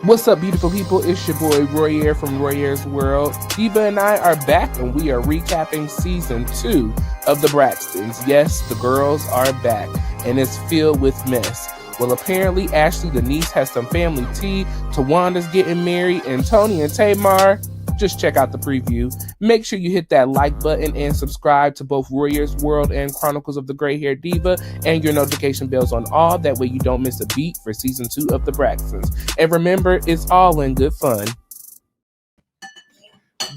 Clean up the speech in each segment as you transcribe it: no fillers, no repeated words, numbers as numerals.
What's up, beautiful people? It's your boy Royiare from Royiare's World. Diva and I are back, and we are recapping season 2 of the Braxtons. Yes, the girls are back, and it's filled with mess. Well, apparently Ashley, the niece, has some family tea. Tawanda's getting married, and Tony and Tamar. Just check out the preview. Make sure you hit that like button and subscribe to both Royiare's World and Chronicles of the Gray Hair Diva, and your notification bells on all. That way you don't miss a beat for season 2 of the Braxtons. And remember, it's all in good fun.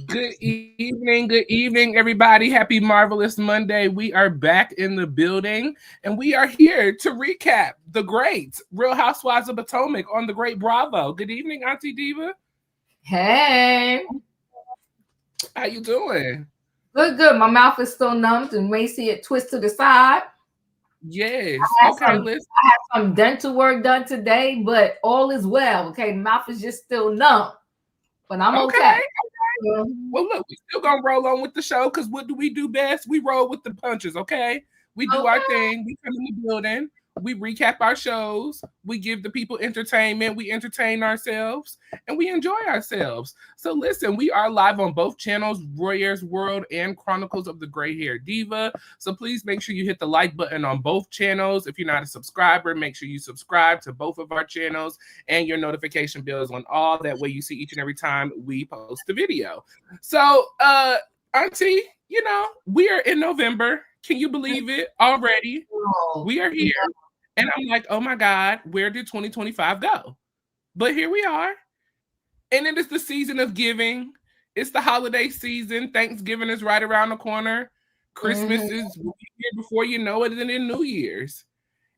Good evening, everybody. Happy Marvelous Monday. We are back in the building, and we are here to recap the great Real Housewives of Potomac on the Great Bravo. Good evening, Auntie Diva. Hey. How you doing? Good. My mouth is still numbed and may see it twist to the side. Yes. I had some dental work done today, but all is well. Okay, the mouth is just still numb, but I'm okay. Well, look, we still gonna roll on with the show because what do we do best? We roll with the punches. Okay, we do our thing. We come in the building. We recap our shows. We give the people entertainment. We entertain ourselves, and we enjoy ourselves. So listen, we are live on both channels, Royiare's World and Chronicles of the Gray Hair Diva. So please make sure you hit the like button on both channels. If you're not a subscriber, make sure you subscribe to both of our channels, and your notification bells on all. That way you see each and every time we post a video. So, Auntie, you know, we are in November. Can you believe it already? We are here. And I'm like, oh my God, where did 2025 go? But here we are. And it is the season of giving. It's the holiday season. Thanksgiving is right around the corner. Christmas is here before you know it, and then New Year's.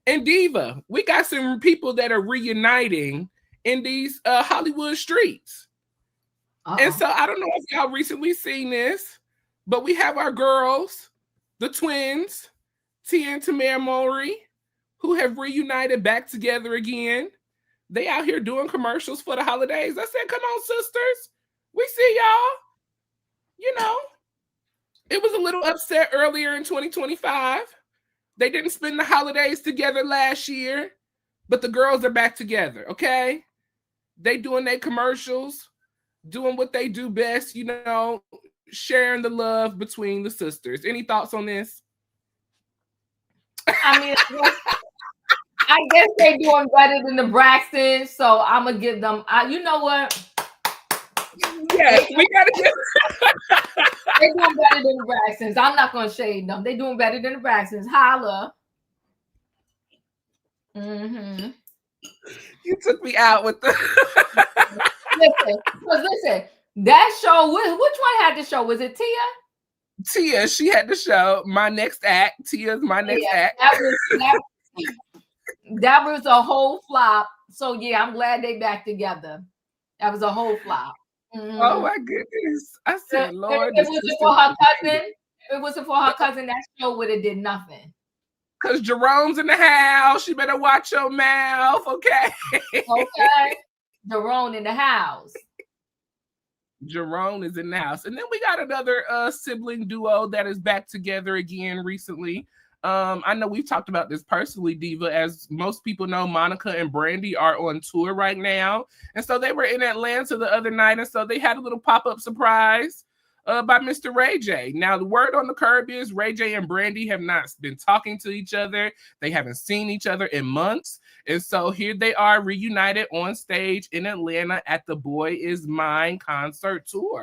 And Diva, we got some people that are reuniting in these Hollywood streets. And so I don't know if y'all recently seen this, but we have our girls, the twins, Tia and Tamara Mowry, who have reunited back together again. They out here doing commercials for the holidays. I said, come on, sisters. We see y'all. You know, it was a little upset earlier in 2025. They didn't spend the holidays together last year, but the girls are back together, okay? They doing their commercials, doing what they do best, you know, sharing the love between the sisters. Any thoughts on this? I mean, I guess they're doing better than the Braxtons, so I'm gonna give them. You know what? Yes, we gotta give. They're doing better than the Braxtons. I'm not gonna shade them. They're doing better than the Braxtons. Holla. You took me out with the. Listen. That show. Which one had the show? Was it Tia? Tia, she had the show. My Next Act. Tia's My Next Act. That was a whole flop. So yeah, I'm glad they back together. That was a whole flop. Oh my goodness! I said, Lord, if it wasn't for her cousin, if it wasn't for her cousin, that show would have did nothing. Cause Jerome's in the house. You better watch your mouth, okay? Okay, Jerome in the house. Jerome is in the house, and then we got another sibling duo that is back together again recently. I know we've talked about this personally, Diva. As most people know, Monica and Brandy are on tour right now. And so they were in Atlanta the other night. And so they had a little pop-up surprise by Mr. Ray J. Now, the word on the curb is Ray J and Brandy have not been talking to each other. They haven't seen each other in months. And so here they are reunited on stage in Atlanta at the Boy Is Mine concert tour.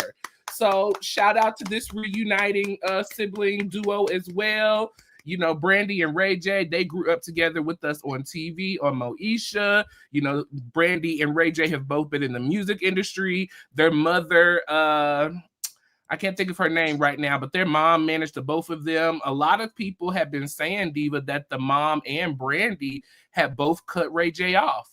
So shout out to this reuniting sibling duo as well. You know, Brandy and Ray J, they grew up together with us on TV, on Moesha. You know, Brandy and Ray J have both been in the music industry. Their mother, I can't think of her name right now, but their mom managed the both of them. A lot of people have been saying, Diva, that the mom and Brandy have both cut Ray J off.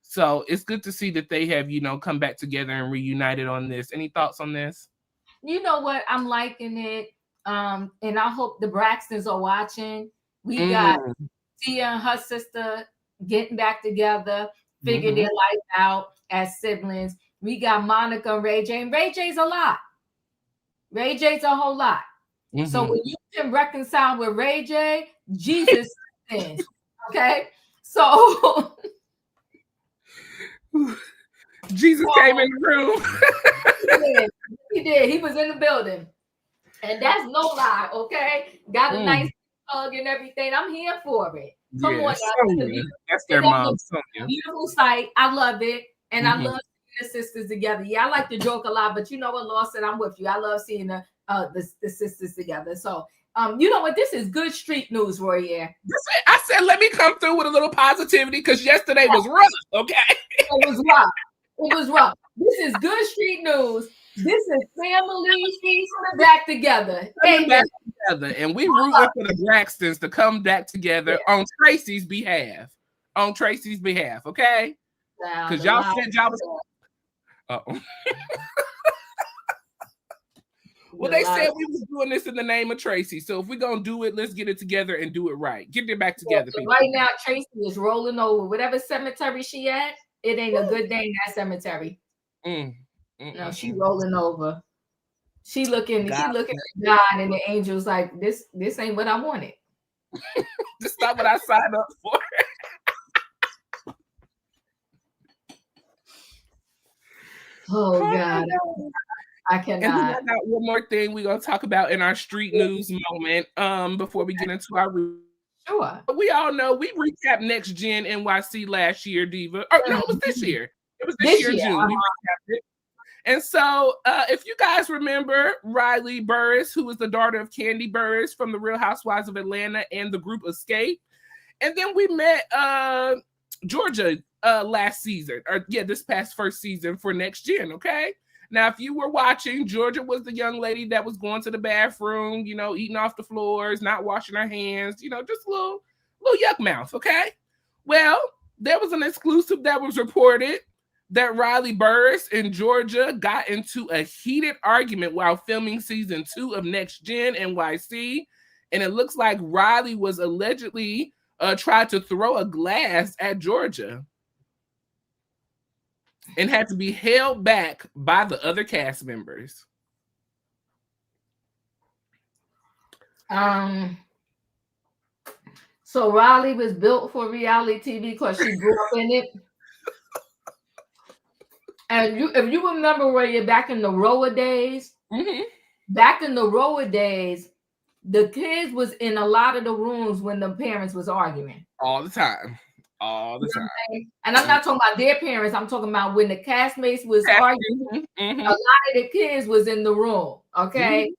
So it's good to see that they have, you know, come back together and reunited on this. Any thoughts on this? You know what? I'm liking it. And I hope the Braxtons are watching. We got Tia and her sister getting back together, figure their life out as siblings. We got Monica and Ray J. And Ray J's a lot. Ray J's a whole lot. So when you can reconcile with Ray J, Jesus sins. Okay? So Jesus came in the room. He did. He was in the building. And that's no lie, okay? Got a nice hug and everything. I'm here for it. Come on, Sonia. That's their mom, Sonia. Beautiful sight. I love it. And I love seeing the sisters together. Yeah, I like to joke a lot, but you know what, Lawson, I'm with you. I love seeing the sisters together. So you know what? This is good street news, Royiare. I said, let me come through with a little positivity because yesterday was rough, okay? It was rough. It was rough. This is good street news. This is family back together. Back together. And we rooting for the Braxtons to come back together on Tracy's behalf. On Tracy's behalf, okay? Because y'all said y'all was... Uh-oh. Well, they said we was doing this in the name of Tracy. So if we're going to do it, let's get it togetger and do it right. Get it back together, people. Right now, Tracy is rolling over. Whatever cemetery she at, it ain't a good day in that cemetery. No, she rolling over. She looking at God and the angels like, this ain't what I wanted. This is not what I signed up for. Oh, God. I cannot. And then I got one more thing we're going to talk about in our street news moment before we get into our... Sure. We all know we recapped Next Gen NYC last year, Diva. Oh, no, it was this year. It was this year, June. We recapped it. And so if you guys remember Riley Burris, who was the daughter of Candy Burris from the Real Housewives of Atlanta and the group Escape. And then we met Georgia last season, this past first season for Next Gen, okay? Now, if you were watching, Georgia was the young lady that was going to the bathroom, eating off the floors, not washing her hands, just a little yuck mouth, okay? Well, there was an exclusive that was reported that Riley Burris and Georgia got into a heated argument while filming season 2 of Next Gen NYC. And it looks like Riley was allegedly tried to throw a glass at Georgia and had to be held back by the other cast members. So Riley was built for reality TV because she grew up in it. And if you remember where you're back in the Roa days, the kids was in a lot of the rooms when the parents was arguing. All the time. And I'm not talking about their parents. I'm talking about when the castmates was arguing. A lot of the kids was in the room. Okay.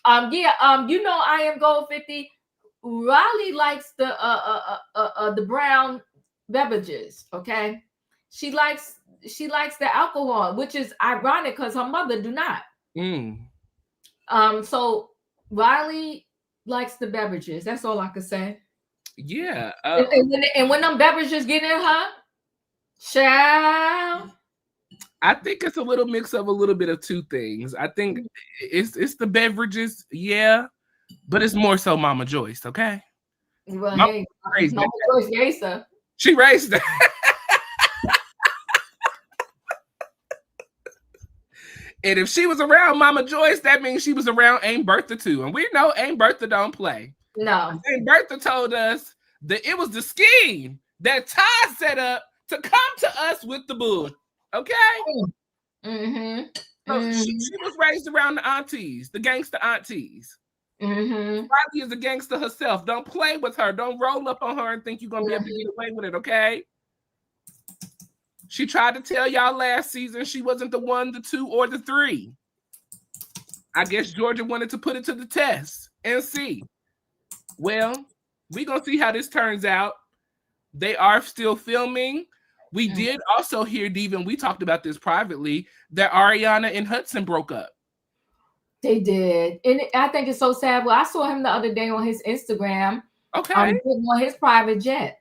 I am Gold 50. Riley likes the brown beverages. Okay. She likes the alcohol, which is ironic because her mother do not. So Riley likes the beverages. That's all I could say. Yeah. And when them beverages get in her, child. I think it's a little mix of a little bit of two things. I think it's the beverages, yeah, but it's more so Mama Joyce, okay? Well, Mama Joyce raised her. She raised her. And if she was around Mama Joyce, that means she was around Aunt Bertha too. And we know Aunt Bertha don't play. No. Aunt Bertha told us that it was the scheme that Todd set up to come to us with the bull. Okay? So she was raised around the aunties, the gangster aunties. Riley is a gangster herself. Don't play with her. Don't roll up on her and think you're going to be able to get away with it, okay? She tried to tell y'all last season she wasn't the 1, the 2, or the 3. I guess Georgia wanted to put it to the test and see. Well, we're going to see how this turns out. They are still filming. We did also hear, Diva, and we talked about this privately, that Ariana and Hudson broke up. They did. And I think it's so sad. Well, I saw him the other day on his Instagram. Okay. On his private jet.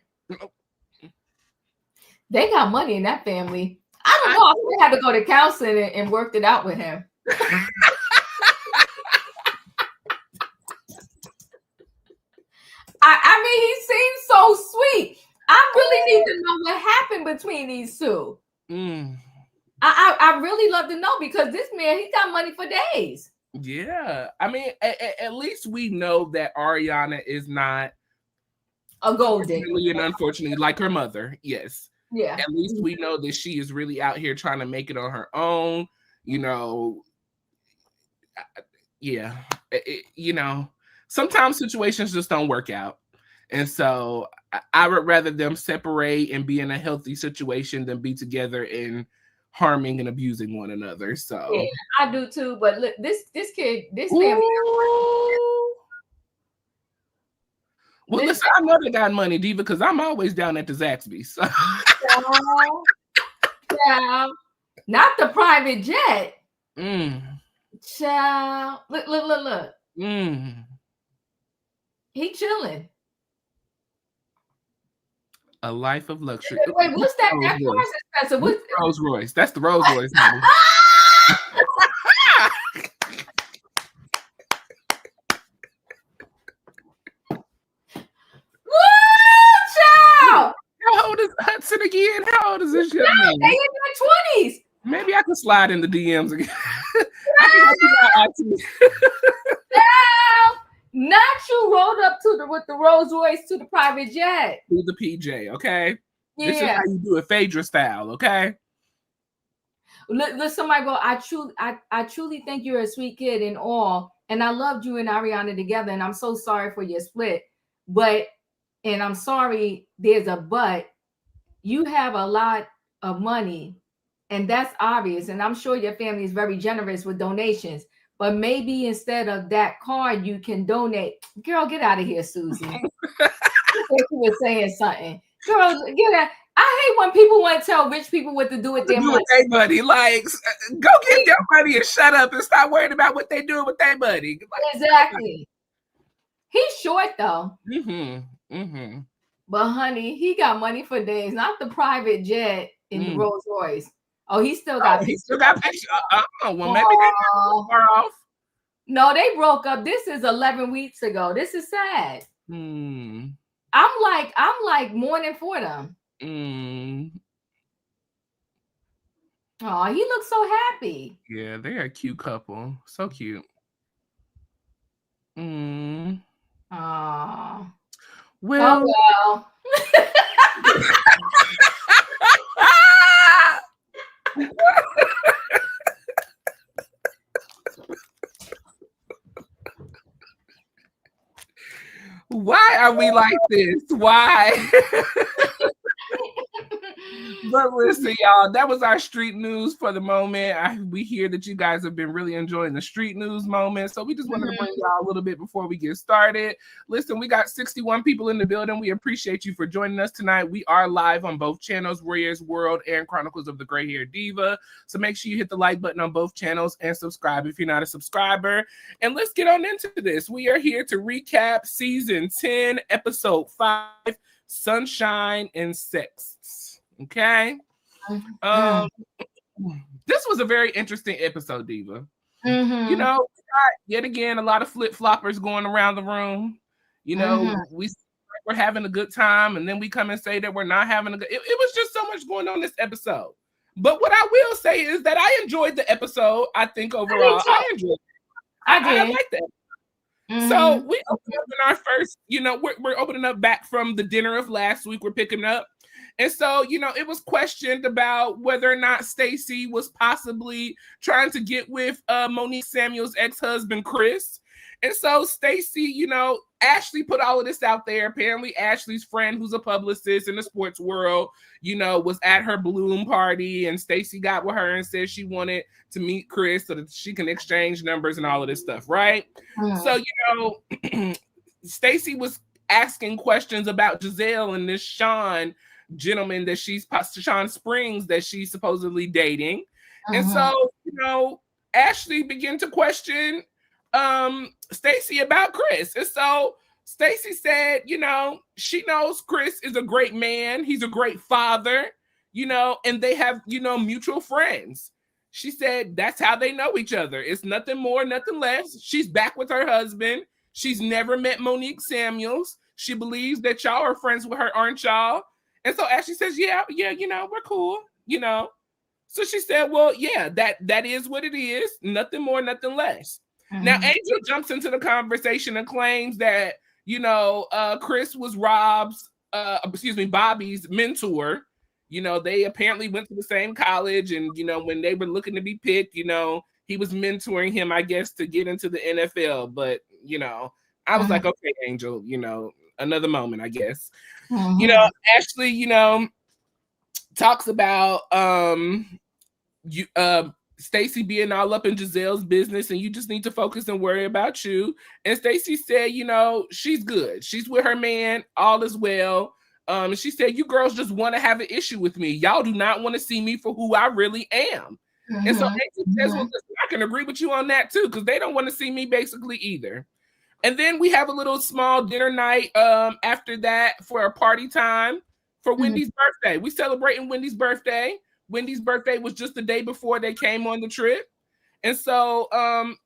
They got money in that family. I don't know. I think they had to go to counseling and worked it out with him. I mean, he seems so sweet. I really need to know what happened between these two. I really love to know because this man, he got money for days. Yeah. I mean, at least we know that Ariana is not a gold digger. And unfortunately, like her mother. Yes. Yeah. At least we know that she is really out here trying to make it on her own. You know, yeah. You know, sometimes situations just don't work out. And so I would rather them separate and be in a healthy situation than be together and harming and abusing one another. So yeah, I do too. But look, this kid, this family. Well, listen, I know they got money, Diva, because I'm always down at the Zaxby's. So. Child, not the private jet. Mm. Child, look. Mm. He chilling. A life of luxury. Wait, what's that? That car's expensive. What's Rolls Royce? That's the Rolls Royce. Child! How old is Hudson again? How old is this young man? They in their 20s. Maybe I can slide in the DMs again. Not you rolled up with the Rolls Royce to the private jet. To the PJ, okay? Yeah. This is how you do it, Phaedra style, okay? Look, somebody go, I truly think you're a sweet kid and all. And I loved you and Ariana together. And I'm so sorry for your split. And I'm sorry, there's a but. You have a lot of money. And that's obvious. And I'm sure your family is very generous with donations. But maybe instead of that card, you can donate. Girl, get out of here, Susie. I think you were saying something. Girl, get out. I hate when people want to tell rich people what to do with their money. Like, go get your money and shut up and stop worrying about what they doing with their money. Like, exactly. He's short though. But honey, he got money for days. Not the private jet in the Rolls Royce. Oh, he still got pictures. Well, maybe they're far off. No, they broke up. This is 11 weeks ago. This is sad. I'm like mourning for them. Oh, he looks so happy. Yeah, they're a cute couple. So cute. Oh. Well. Why are we like this? Why? But listen, y'all, that was our street news for the moment. We hear that you guys have been really enjoying the street news moment. So we just wanted to bring y'all a little bit before we get started. Listen, we got 61 people in the building. We appreciate you for joining us tonight. We are live on both channels, Warriors World and Chronicles of the Gray Hair Diva. So make sure you hit the like button on both channels and subscribe if you're not a subscriber. And let's get on into this. We are here to recap season 10, episode 5, Sunshine and Sexts. Okay. This was a very interesting episode, Diva. You know, we got yet again a lot of flip-floppers going around the room. You know, we're having a good time, and then we come and say that we're not having a good. It was just so much going on this episode. But what I will say is that I enjoyed the episode. I think overall, I enjoyed it. I like that. So we open up in our first, you know, we're opening up back from the dinner of last week. We're picking up. And so, you know, it was questioned about whether or not Stacey was possibly trying to get with Monique Samuel's ex-husband, Chris. And so Stacey, you know, Ashley put all of this out there. Apparently Ashley's friend, who's a publicist in the sports world, you know, was at her balloon party, and Stacey got with her and said she wanted to meet Chris so that she can exchange numbers and all of this stuff, right? So, you know, Stacey was asking questions about Giselle and this Sean gentleman that Sean Springs that she's supposedly dating. And so, you know, Ashley began to question Stacey about Chris. And so Stacey said, you know, she knows Chris is a great man. He's a great father, you know, and they have, you know, mutual friends. She said that's how they know each other. It's nothing more, nothing less. She's back with her husband. She's never met Monique Samuels. She believes that y'all are friends with her, aren't y'all? And so Ashley says, yeah, you know, we're cool, you know. So she said, well, yeah, that is what it is. Nothing more, nothing less. Now, Angel jumps into the conversation and claims that, you know, Chris was Bobby's mentor, You know, they apparently went to the same college, and you know, when they were looking to be picked, you know, he was mentoring him, I guess, to get into the NFL. But you know, I was like, okay, Angel, you know, another moment, I guess. You know, Ashley, you know, talks about you Stacey being all up in Giselle's business, and you just need to focus and worry about you. And Stacey said, you know, she's good. She's with her man. All is well. She said, you girls just want to have an issue with me. Y'all do not want to see me for who I really am. And so Angel says, well, listen, I can agree with you on that too, because they don't want to see me basically either. And then we have a little small dinner night after that for a party time for Wendy's birthday. We celebrating Wendy's birthday. Wendy's birthday was just the day before they came on the trip. And so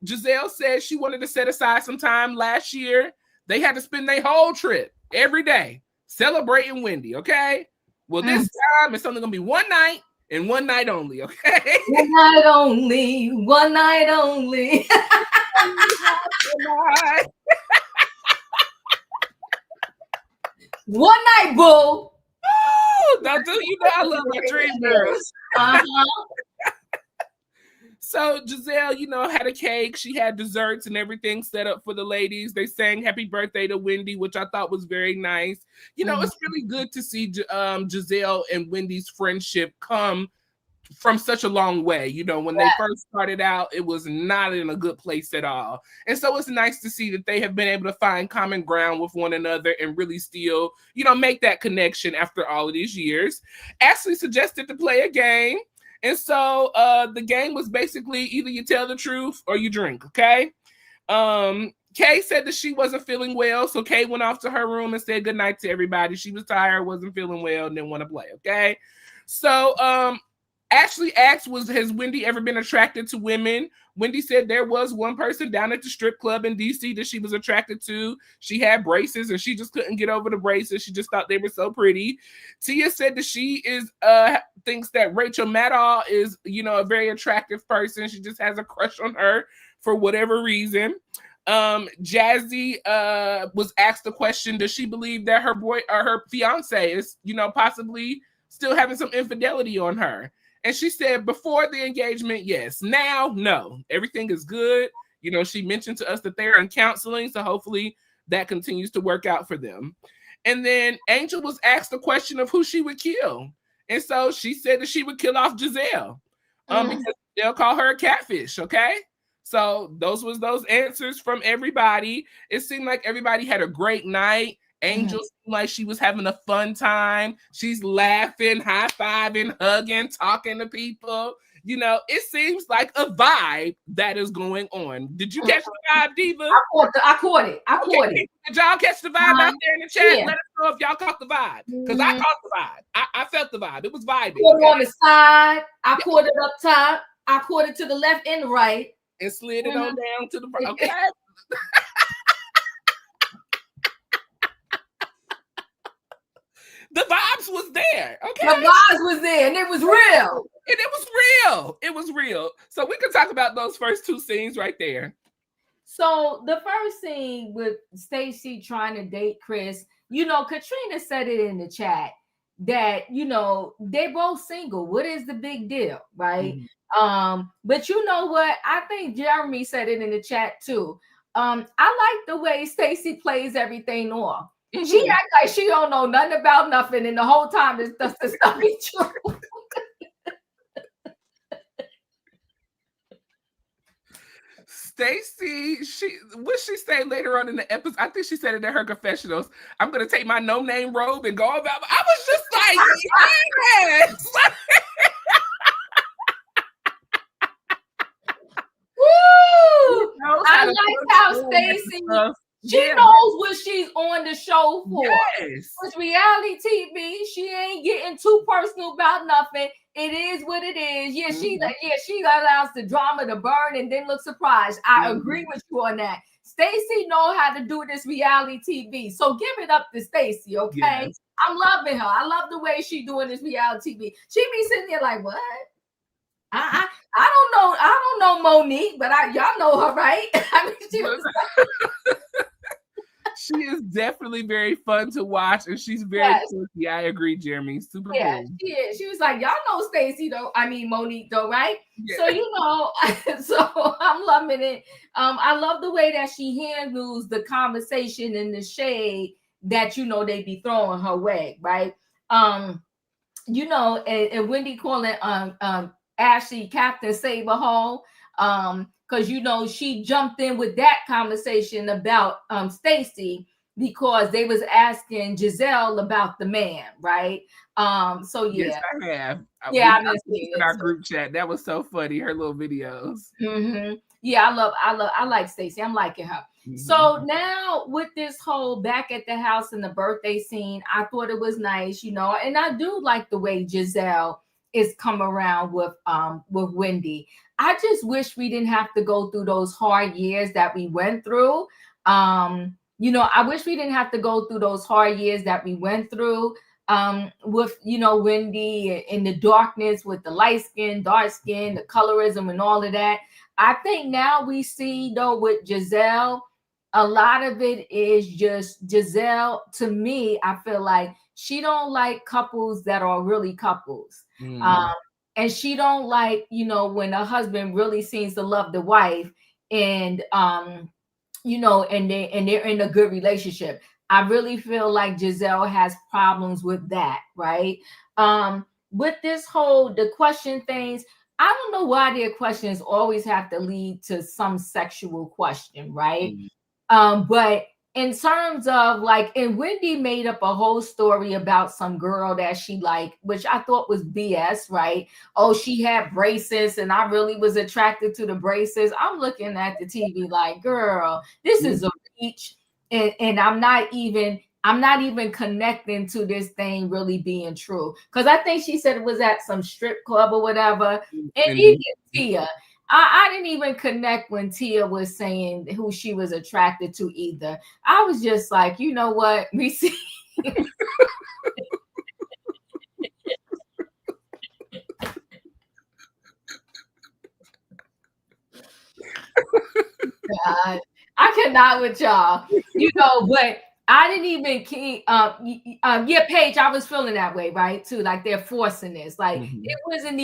Giselle said she wanted to set aside some time last year. They had to spend their whole trip every day celebrating Wendy, okay? Well, this time it's only going to be one night and one night only, okay? One night only, one night only. One night, boo. Now, do you know I love my dream girls? So Giselle, you know, had a cake. She had desserts and everything set up for the ladies. They sang happy birthday to Wendy, which I thought was very nice. You know, it's really good to see Giselle and Wendy's friendship come from such a long way. You know, when they first started out, it was not in a good place at all. And so it's nice to see that they have been able to find common ground with one another and really still, you know, make that connection after all of these years. Ashley suggested to play a game. And so the game was basically either you tell the truth or you drink, okay? Kay said that she wasn't feeling well, so Kay went off to her room and said goodnight to everybody. She was tired, wasn't feeling well, and didn't want to play, okay? So Ashley asked, has Wendy ever been attracted to women? Wendy said there was one person down at the strip club in DC that she was attracted to. She had braces and she just couldn't get over the braces. She just thought they were so pretty. Tia said that she thinks that Rachel Maddow is, you know, a very attractive person. She just has a crush on her for whatever reason. Jazzy was asked the question, does she believe that her boy or her fiance is, you know, possibly still having some infidelity on her? And she said before the engagement, yes. Now, no. Everything is good. You know, she mentioned to us that they're in counseling, so hopefully that continues to work out for them. And then Angel was asked the question of who she would kill. And so she said that she would kill off Giselle because they'll call her a catfish, okay? So those answers from everybody. It seemed like everybody had a great night. Angel seemed like she was having a fun time. She's laughing, high-fiving, hugging, talking to people. You know, it seems like a vibe that is going on. Did you catch the vibe, Diva? I caught it. Did y'all catch the vibe out there in the chat? Yeah. Let us know if y'all caught the vibe. Because I caught the vibe. I felt the vibe. It was vibing. Caught it on the side. I caught it up top. I caught it to the left and right. And slid it on down to the front. Okay. The vibes was there. Okay. The vibes was there and it was real. And it was real. It was real. So we can talk about those first two scenes right there. So the first scene with Stacey trying to date Chris, you know, Katrina said it in the chat that, you know, they both single. What is the big deal? Right. But you know what? I think Jeremy said it in the chat too. I like the way Stacey plays everything off. She act like she don't know nothing about nothing, and the whole time this stuff be true. Stacey, what she say later on in the episode? I think she said it in her confessionals. I'm gonna take my no-name robe and go about. I was just like, yes. Woo! I like how Stacey. She knows what she's on the show for. Yes. It's reality TV. She ain't getting too personal about nothing. It is what it is. Yeah, she allows the drama to burn and then look surprised. I agree with you on that. Stacey know how to do this reality TV. So give it up to Stacey, okay? Yes. I'm loving her. I love the way she doing this reality TV. She be sitting there like, what? I don't know Monique, but y'all know her, right? I mean, she was She is definitely very fun to watch, and she's very quirky. I agree, Jeremy. Super cool. She is. She was like, y'all know Stacey though. I mean Monique though, right? Yeah. So so I'm loving it. I love the way that she handles the conversation and the shade that they be throwing her way, right? And Wendy calling Ashley Captain Saberhole, because she jumped in with that conversation about Stacey, because they was asking Giselle about the man, right? So yeah. Yes, I have. Yeah, I've been seeing in our group chat. That was so funny. Her little videos. Mm-hmm. Yeah, I like Stacey. I'm liking her. Mm-hmm. So now with this whole back at the house and the birthday scene, I thought it was nice, and I do like the way Giselle is come around with Wendy. I just wish we didn't have to go through those hard years that we went through. I wish we didn't have to go through those hard years that we went through with Wendy in the darkness, with the light skin, dark skin, the colorism and all of that. I think now we see though with Giselle, a lot of it is just Giselle. To me, I feel like she don't like couples that are really couples. And she don't like, when a husband really seems to love the wife and and they're in a good relationship. I really feel like Giselle has problems with that, right? With this the question things, I don't know why their questions always have to lead to some sexual question, right? But in terms of and Wendy made up a whole story about some girl that she liked, which I thought was BS, right? Oh, she had braces and I really was attracted to the braces. I'm looking at the TV like, girl, this is a reach. And I'm not even connecting to this thing really being true. Because I think she said it was at some strip club or whatever. And even Tia, I didn't even connect when Tia was saying who she was attracted to either. I was just like, you know what? We see. God, I cannot with y'all, but I didn't even Paige, I was feeling that way, right? Too, like they're forcing this. Like it wasn't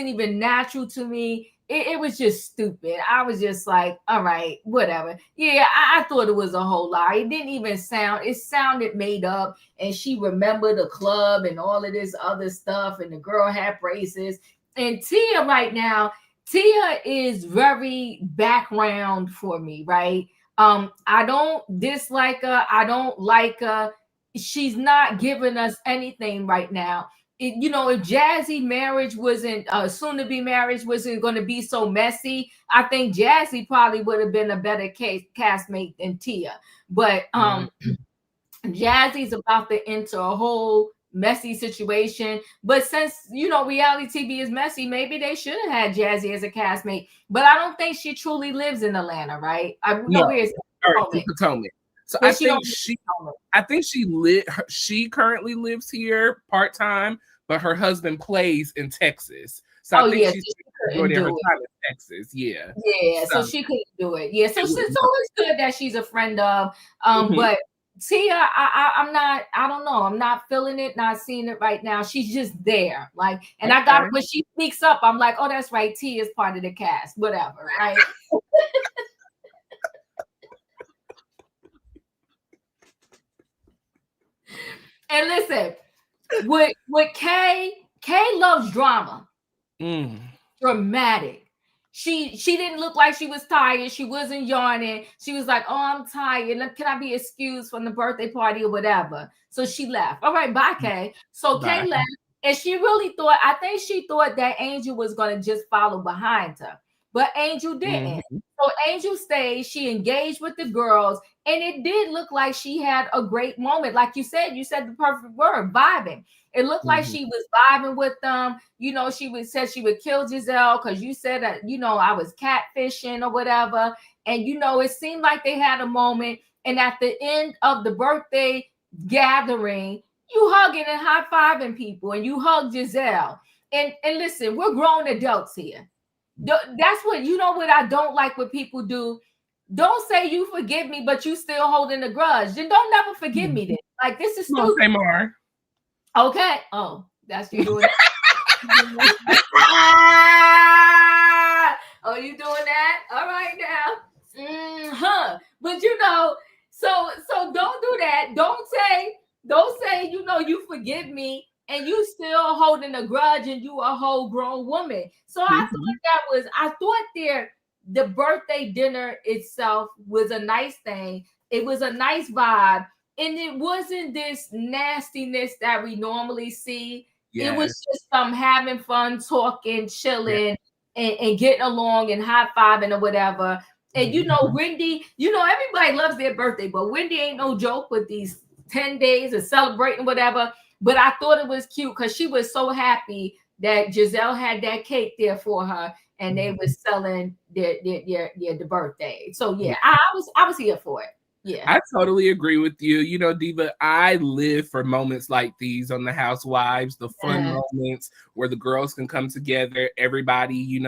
even natural to me. It was just stupid. I was just like, all right, whatever. Yeah, I thought it was a whole lie. It didn't even it sounded made up. And she remembered the club and all of this other stuff. And the girl had braces. And Tia right now, Tia is very background for me, right? I don't dislike her. I don't like her. She's not giving us anything right now. If Jazzy marriage wasn't soon-to-be marriage wasn't going to be so messy, I think Jazzy probably would have been a better castmate than Tia. But Jazzy's about to enter a whole messy situation. But since reality TV is messy, maybe they should have had Jazzy as a castmate. But I don't think she truly lives in Atlanta, right? Potomac. So I think she currently lives here part-time, but her husband plays in Texas. So I think she's going there her time in Texas. Yeah. Yeah. So she couldn't do it. Yeah. So it's good that she's a friend of. But Tia, I'm not. I don't know. I'm not feeling it. Not seeing it right now. She's just there. And I got when she speaks up, I'm like, oh, that's right. Tia is part of the cast. Whatever. Right. And listen, with Kay loves drama. Dramatic. She didn't look like she was tired. She wasn't yawning. She was like, oh, I'm tired. Can I be excused from the birthday party or whatever? So she left. All right, bye, Kay. So Kay left. And she really I think she thought that Angel was going to just follow behind her. But Angel didn't. So Angel stayed. She engaged with the girls. And it did look like she had a great moment. Like you said the perfect word, vibing. It looked like she was vibing with them. She said she would kill Giselle because you said that, I was catfishing or whatever. And, it seemed like they had a moment. And at the end of the birthday gathering, you hugging and high-fiving people and you hug Giselle. And listen, we're grown adults here. That's what I don't like what people do. don't say you forgive me, but you still holding a grudge. Then don't never forgive me then. Like, this is stupid. Tamar. Okay. Oh, that's you doing that. Oh, you doing that? All right now. But so don't do that. Don't say, you forgive me and you still holding a grudge and you a whole grown woman. So I thought the birthday dinner itself was a nice thing. It was a nice vibe. And it wasn't this nastiness that we normally see. Yes. It was just having fun, talking, chilling, and getting along and high-fiving or whatever. And Wendy, everybody loves their birthday, but Wendy ain't no joke with these 10 days of celebrating whatever. But I thought it was cute because she was so happy that Giselle had that cake there for her, and they were selling the birthday. So I was here for it. Yeah, I totally agree with you. Diva, I live for moments like these on the Housewives, the fun moments where the girls can come together. Everybody,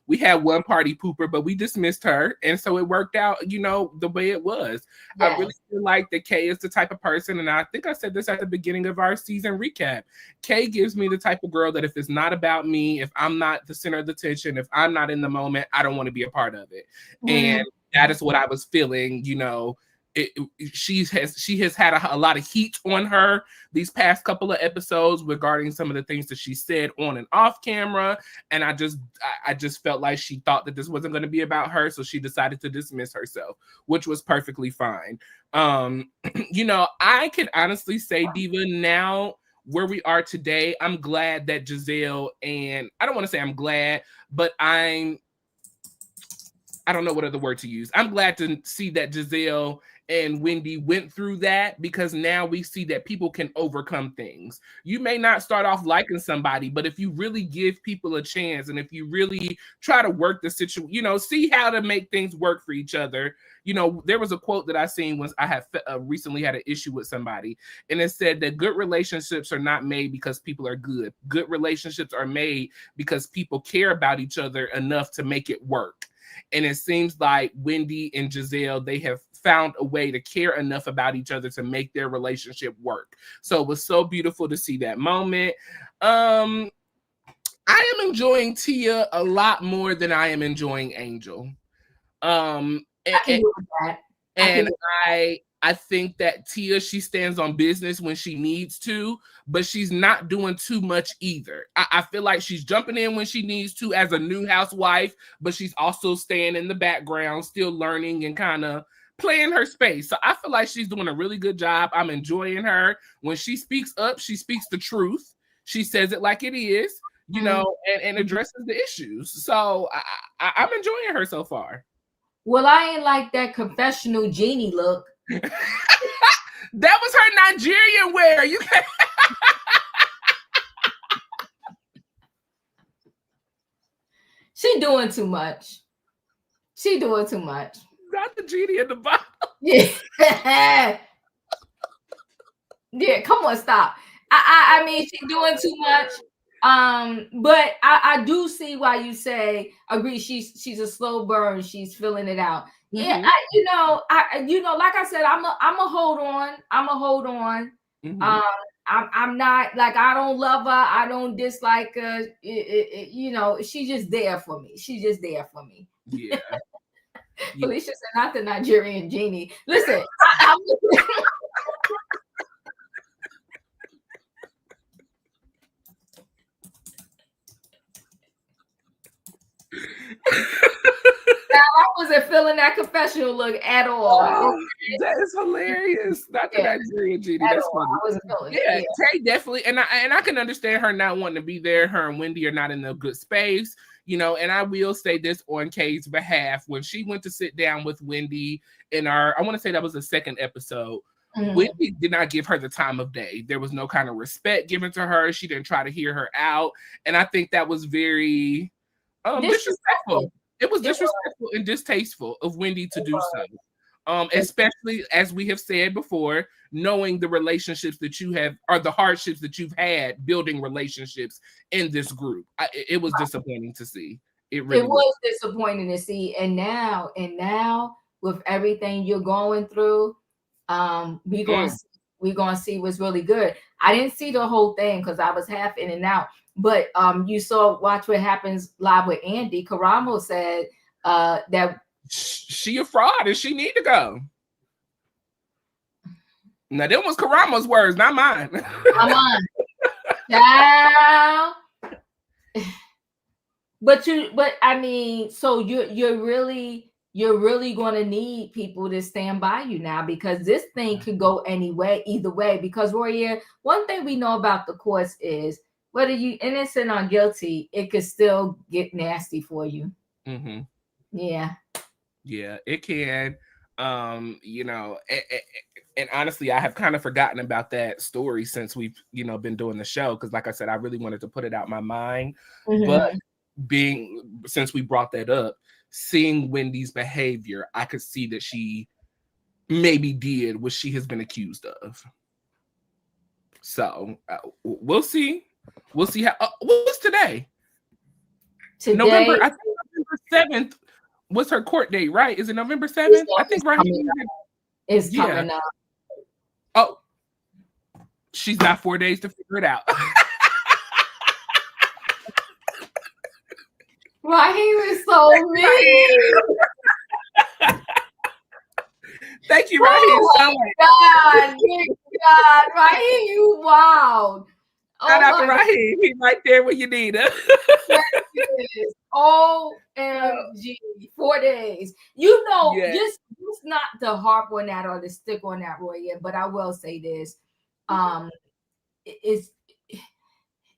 we had one party pooper, but we dismissed her. And so it worked out, the way it was. Yes. I really feel like that Kay is the type of person, and I think I said this at the beginning of our season recap. Kay gives me the type of girl that if it's not about me, if I'm not the center of the attention, if I'm not in the moment, I don't want to be a part of it. And that is what I was feeling, she has had a lot of heat on her these past couple of episodes regarding some of the things that she said on and off camera, and I just felt like she thought that this wasn't going to be about her, so she decided to dismiss herself, which was perfectly fine. I can honestly say, Diva, now where we are today, I'm glad that Giselle, and I don't want to say I'm glad, but I don't know what other word to use. I'm glad to see that Giselle and Wendy went through that, because now we see that people can overcome things. You may not start off liking somebody, but if you really give people a chance, and if you really try to work the situation, see how to make things work for each other. There was a quote that I seen when I have recently had an issue with somebody, and it said that good relationships are not made because people are good. Good relationships are made because people care about each other enough to make it work. And it seems like Wendy and Giselle, they have found a way to care enough about each other to make their relationship work. So it was so beautiful to see that moment. I am enjoying Tia a lot more than I am enjoying Angel. I think that Tia, she stands on business when she needs to, but she's not doing too much either. I feel like she's jumping in when she needs to as a new housewife, but she's also staying in the background, still learning and kind of playing her space. So I feel like she's doing a really good job. I'm enjoying her. When she speaks up, she speaks the truth. She says it like it is, and addresses the issues. So I'm enjoying her so far. Well, I ain't like that confessional genie look. That was her Nigerian wear. You can't. She doing too much. Not the genie in the bottle. Yeah. Yeah, come on, stop. I mean, she's doing too much. But I do see why you say agree. She's a slow burn. She's filling it out. Yeah, like I said, I'm a hold on. Mm-hmm. I'm not like, I don't love her. I don't dislike her. She's just there for me. Yeah. Felicia said, not the Nigerian genie. Listen, I wasn't feeling that confessional look at all. Oh, that is hilarious. Not the Nigerian genie. That's funny. I wasn't feeling it. Tay definitely, and I can understand her not wanting to be there. Her and Wendy are not in a good space, and I will say this on Kay's behalf. When she went to sit down with Wendy in I want to say that was the second episode. Mm-hmm. Wendy did not give her the time of day. There was no kind of respect given to her. She didn't try to hear her out, and I think that was very disrespectful. It was disrespectful and distasteful of Wendy to do so. Especially, as we have said before, knowing the relationships that you have, or the hardships that you've had building relationships in this group. It was disappointing to see. It was disappointing to see. And now with everything you're going through, we're gonna see what's really good. I didn't see the whole thing because I was half in and out. But you saw Watch What Happens Live with Andy. Karamo said that she a fraud and she need to go. Now, them was Karamo's words, not mine. Come on. Now, but I mean, so you're really going to need people to stand by you now, because this thing could go either way. Because Royiare, one thing we know about the courts is whether you innocent or guilty, it could still get nasty for you. Mm-hmm. Yeah, it can. You know, and honestly, I have kind of forgotten about that story since we've, you know, been doing the show, because like I said, I really wanted to put it out my mind. But since we brought that up, seeing Wendy's behavior, I could see that she maybe did what she has been accused of. So we'll see. We'll see how. What's today? November. I think November 7th was her court date, right? Is it November 7th? I think Raheem is coming up. Oh, she's got 4 days to figure it out. Raheem is so mean. Thank you, Raheem. Oh my God, Raheem, you wild. Shout out to Raheem. He's right there when you need him. OMG, 4 days. You know, just not to harp on that or to stick on that, Royiare, but I will say this.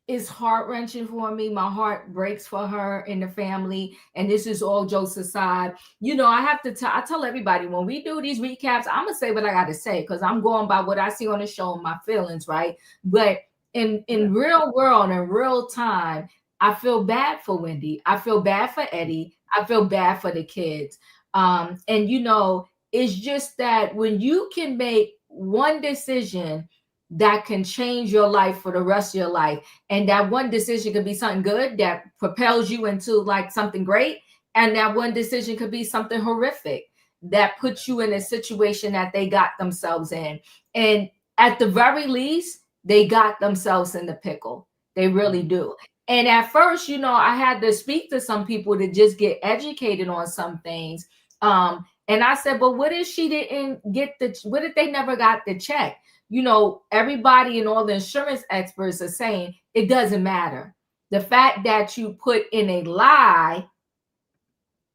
It's heart-wrenching for me. My heart breaks for her and the family. And this is all jokes aside. You know, I have to I tell everybody when we do these recaps, I'm gonna say what I gotta say, because I'm going by what I see on the show and my feelings, right? But in real world, in real time, I feel bad for Wendy. I feel bad for Eddie. I feel bad for the kids. And you know, it's just that when you can make one decision that can change your life for the rest of your life, and that one decision could be something good that propels you into like something great, and that one decision could be something horrific that puts you in a situation that they got themselves in. And at the very least, they got themselves in the pickle. They really do. And at first, you know, I had to speak to some people to just get educated on some things. And I said, but what if she didn't get what if they never got the check? You know, everybody and all the insurance experts are saying it doesn't matter. The fact that you put in a lie,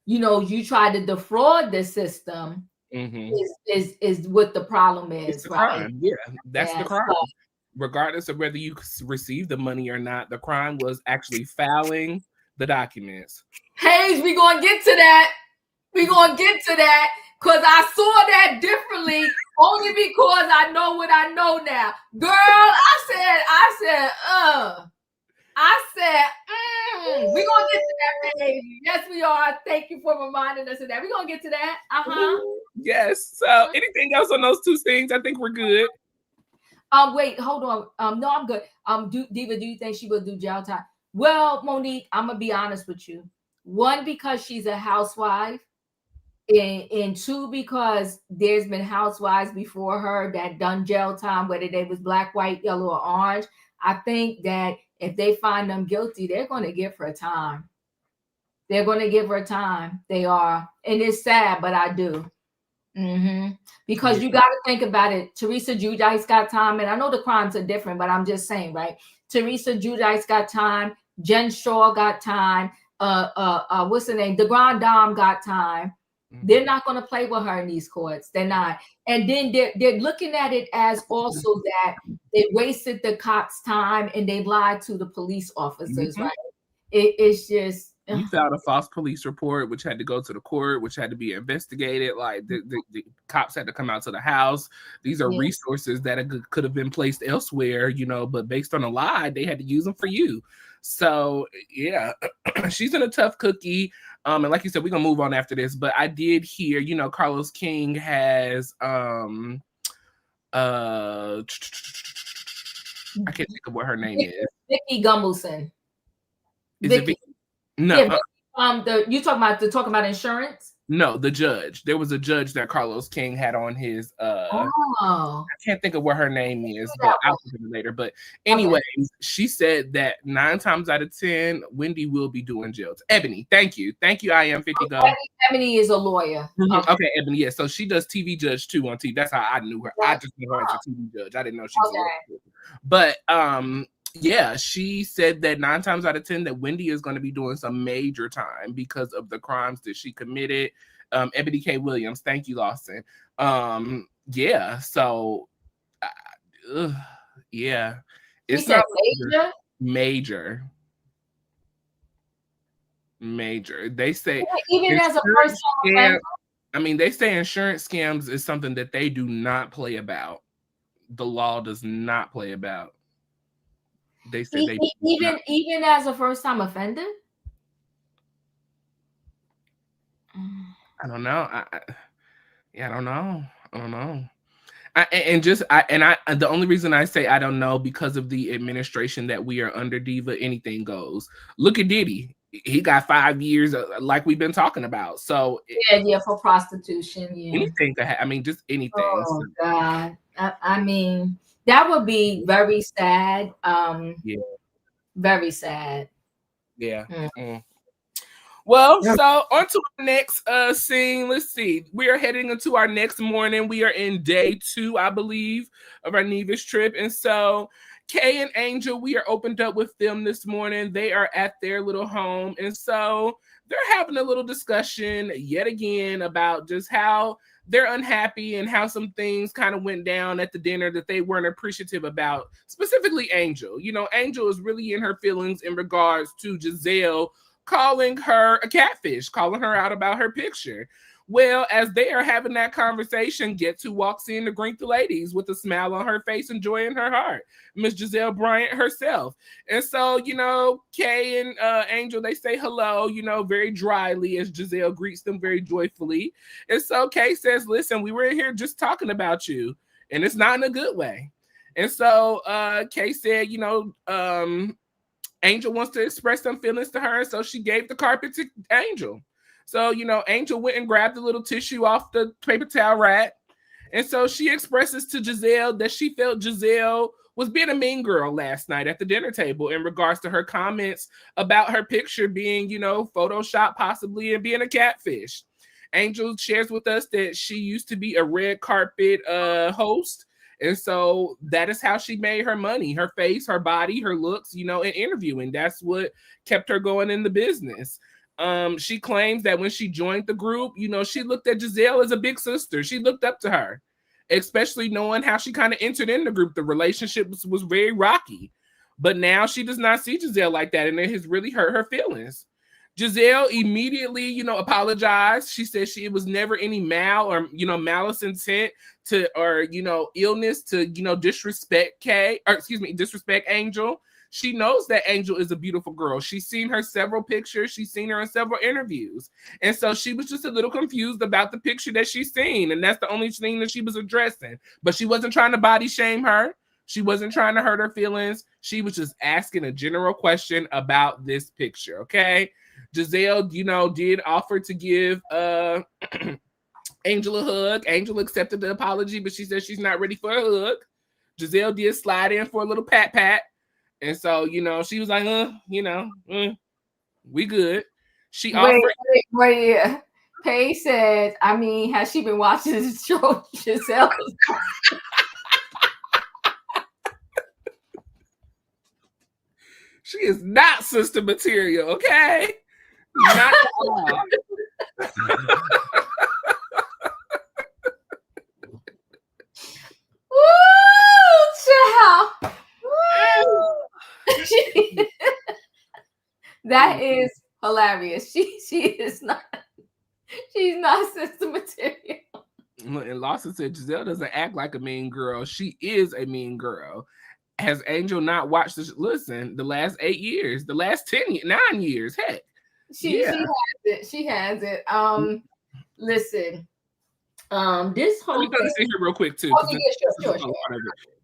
you know, you try to defraud the system is what the problem is. It's the crime. Yeah, that's the crime. So, regardless of whether you receive the money or not, the crime was actually filing the documents. Hayes, we're going to get to that. We're going to get to that, because I saw that differently only because I know what I know now. Girl, I said, we're going to get to that, baby. Yes, we are. Thank you for reminding us of that. We're going to get to that. Yes. So anything else on those two things? I think we're good. Wait, hold on. No, I'm good. Diva, do you think she will do jail time? Well, Monique, I'm gonna be honest with you. One, because she's a housewife, and two, because there's been housewives before her that done jail time, whether they was black, white, yellow, or orange. I think that if they find them guilty, they're going to give her time. They're going to give her time. They are, and it's sad, but I do. Because you got to think about it. Teresa Giudice got time, and I know the crimes are different, but I'm just saying, right? Teresa Giudice got time. Jen Shaw got time. What's her name? The Grand Dame got time. They're not going to play with her in these courts. They're not. And then they're looking at it as also that they wasted the cops' time and they lied to the police officers, right? It's just. You filed a false police report, which had to go to the court, which had to be investigated. Like the cops had to come out to the house. These are resources that could have been placed elsewhere, you know, but based on a lie, they had to use them for you. So yeah, she's in a tough cookie. And like you said, we're gonna move on after this. But I did hear, you know, Carlos King has I can't think of what her name is. Vicky Gumbelson. Is it Vicky? No. Yeah, you talking about insurance? No, the judge. There was a judge that Carlos King had on his I can't think of what her name is, but I'll think of it later. But anyways, she said that 9 times out of 10, Wendy will be doing jail. Ebony, thank you. I am 50 go. Ebony is a lawyer. Okay, Ebony, yeah. So she does TV judge too on TV. That's how I knew her. I just knew her as a TV judge. I didn't know she was a lawyer. But yeah, she said that 9 times out of 10 that Wendy is going to be doing some major time because of the crimes that she committed. Ebony K. Williams, thank you, Lawson. Yeah, so yeah, it's not major. They say even as a first time, I mean, they say insurance scams is something that they do not play about. The law does not play about. They say even as a first time offender. I don't know. I don't know. The only reason I say I don't know because of the administration that we are under, Diva, anything goes. Look at Diddy. He got 5 years, like we've been talking about. So for prostitution. Yeah, anything could happen. I mean, just anything. Oh God, I mean, that would be very sad. Very sad. Yeah. Well, so on to our next scene. Let's see. We are heading into our next morning. We are in day 2, I believe, of our Nevis trip. And so Kay and Angel, we are opened up with them this morning. They are at their little home. And so they're having a little discussion yet again about just how they're unhappy and how some things kind of went down at the dinner that they weren't appreciative about, specifically Angel. You know, Angel is really in her feelings in regards to Giselle calling her a catfish, calling her out about her picture. Well, as they are having that conversation, guess who walks in to greet the ladies with a smile on her face and joy in her heart? Miss Giselle Bryant herself. And so, you know, Kay and Angel, they say hello, you know, very dryly as Giselle greets them very joyfully. And so Kay says, listen, we were in here just talking about you, and it's not in a good way. And so Kay said, you know, Angel wants to express some feelings to her, so she gave the carpet to Angel. So, you know, Angel went and grabbed a little tissue off the paper towel rack. And so she expresses to Giselle that she felt Giselle was being a mean girl last night at the dinner table in regards to her comments about her picture being, you know, Photoshopped possibly and being a catfish. Angel shares with us that she used to be a red carpet host. And so that is how she made her money, her face, her body, her looks, you know, and interviewing. That's what kept her going in the business. She claims that when she joined the group, you know, she looked at Giselle as a big sister. She looked up to her, especially knowing how she kind of entered in the group. The relationship was very rocky. But now she does not see Giselle like that, and it has really hurt her feelings. Giselle immediately, you know, apologized. She said it was never any malice intent to, or, you know, illness to, you know, disrespect Angel. She knows that Angel is a beautiful girl. She's seen her several pictures. She's seen her in several interviews. And so she was just a little confused about the picture that she's seen. And that's the only thing that she was addressing. But she wasn't trying to body shame her. She wasn't trying to hurt her feelings. She was just asking a general question about this picture, okay? Giselle, you know, did offer to give Angel a hug. Angel accepted the apology, but she said she's not ready for a hug. Giselle did slide in for a little pat. And so, you know, she was like, we good. She offered. Wait. Paige said, I mean, has she been watching this show, Giselle? She is not sister material, okay? Not at all. Woo, child. Woo. That is hilarious. She is not. She's not sister material. And Lawson said Giselle doesn't act like a mean girl. She is a mean girl. Has Angel not watched this? Listen, the last 8 years, the last 9 years, heck. She has it. Listen, This whole thing. Sit here real quick too. Oh, yeah, sure.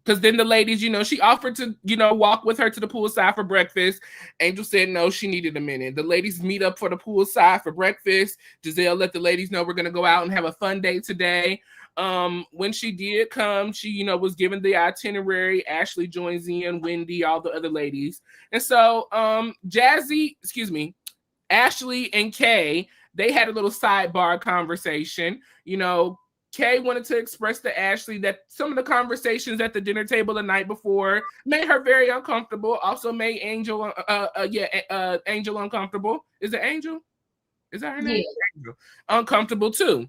Because then the ladies, she offered to, walk with her to the poolside for breakfast. Angel said no, she needed a minute. The ladies meet up for the poolside for breakfast. Giselle let the ladies know we're gonna go out and have a fun day today. When she did come, she, was given the itinerary. Ashley joins in, Wendy, all the other ladies. And so Ashley and Kay, they had a little sidebar conversation. Kay wanted to express to Ashley that some of the conversations at the dinner table the night before made her very uncomfortable. Also made Angel, Angel uncomfortable. Is it Angel? Is that her name? Yeah. Angel. Uncomfortable too.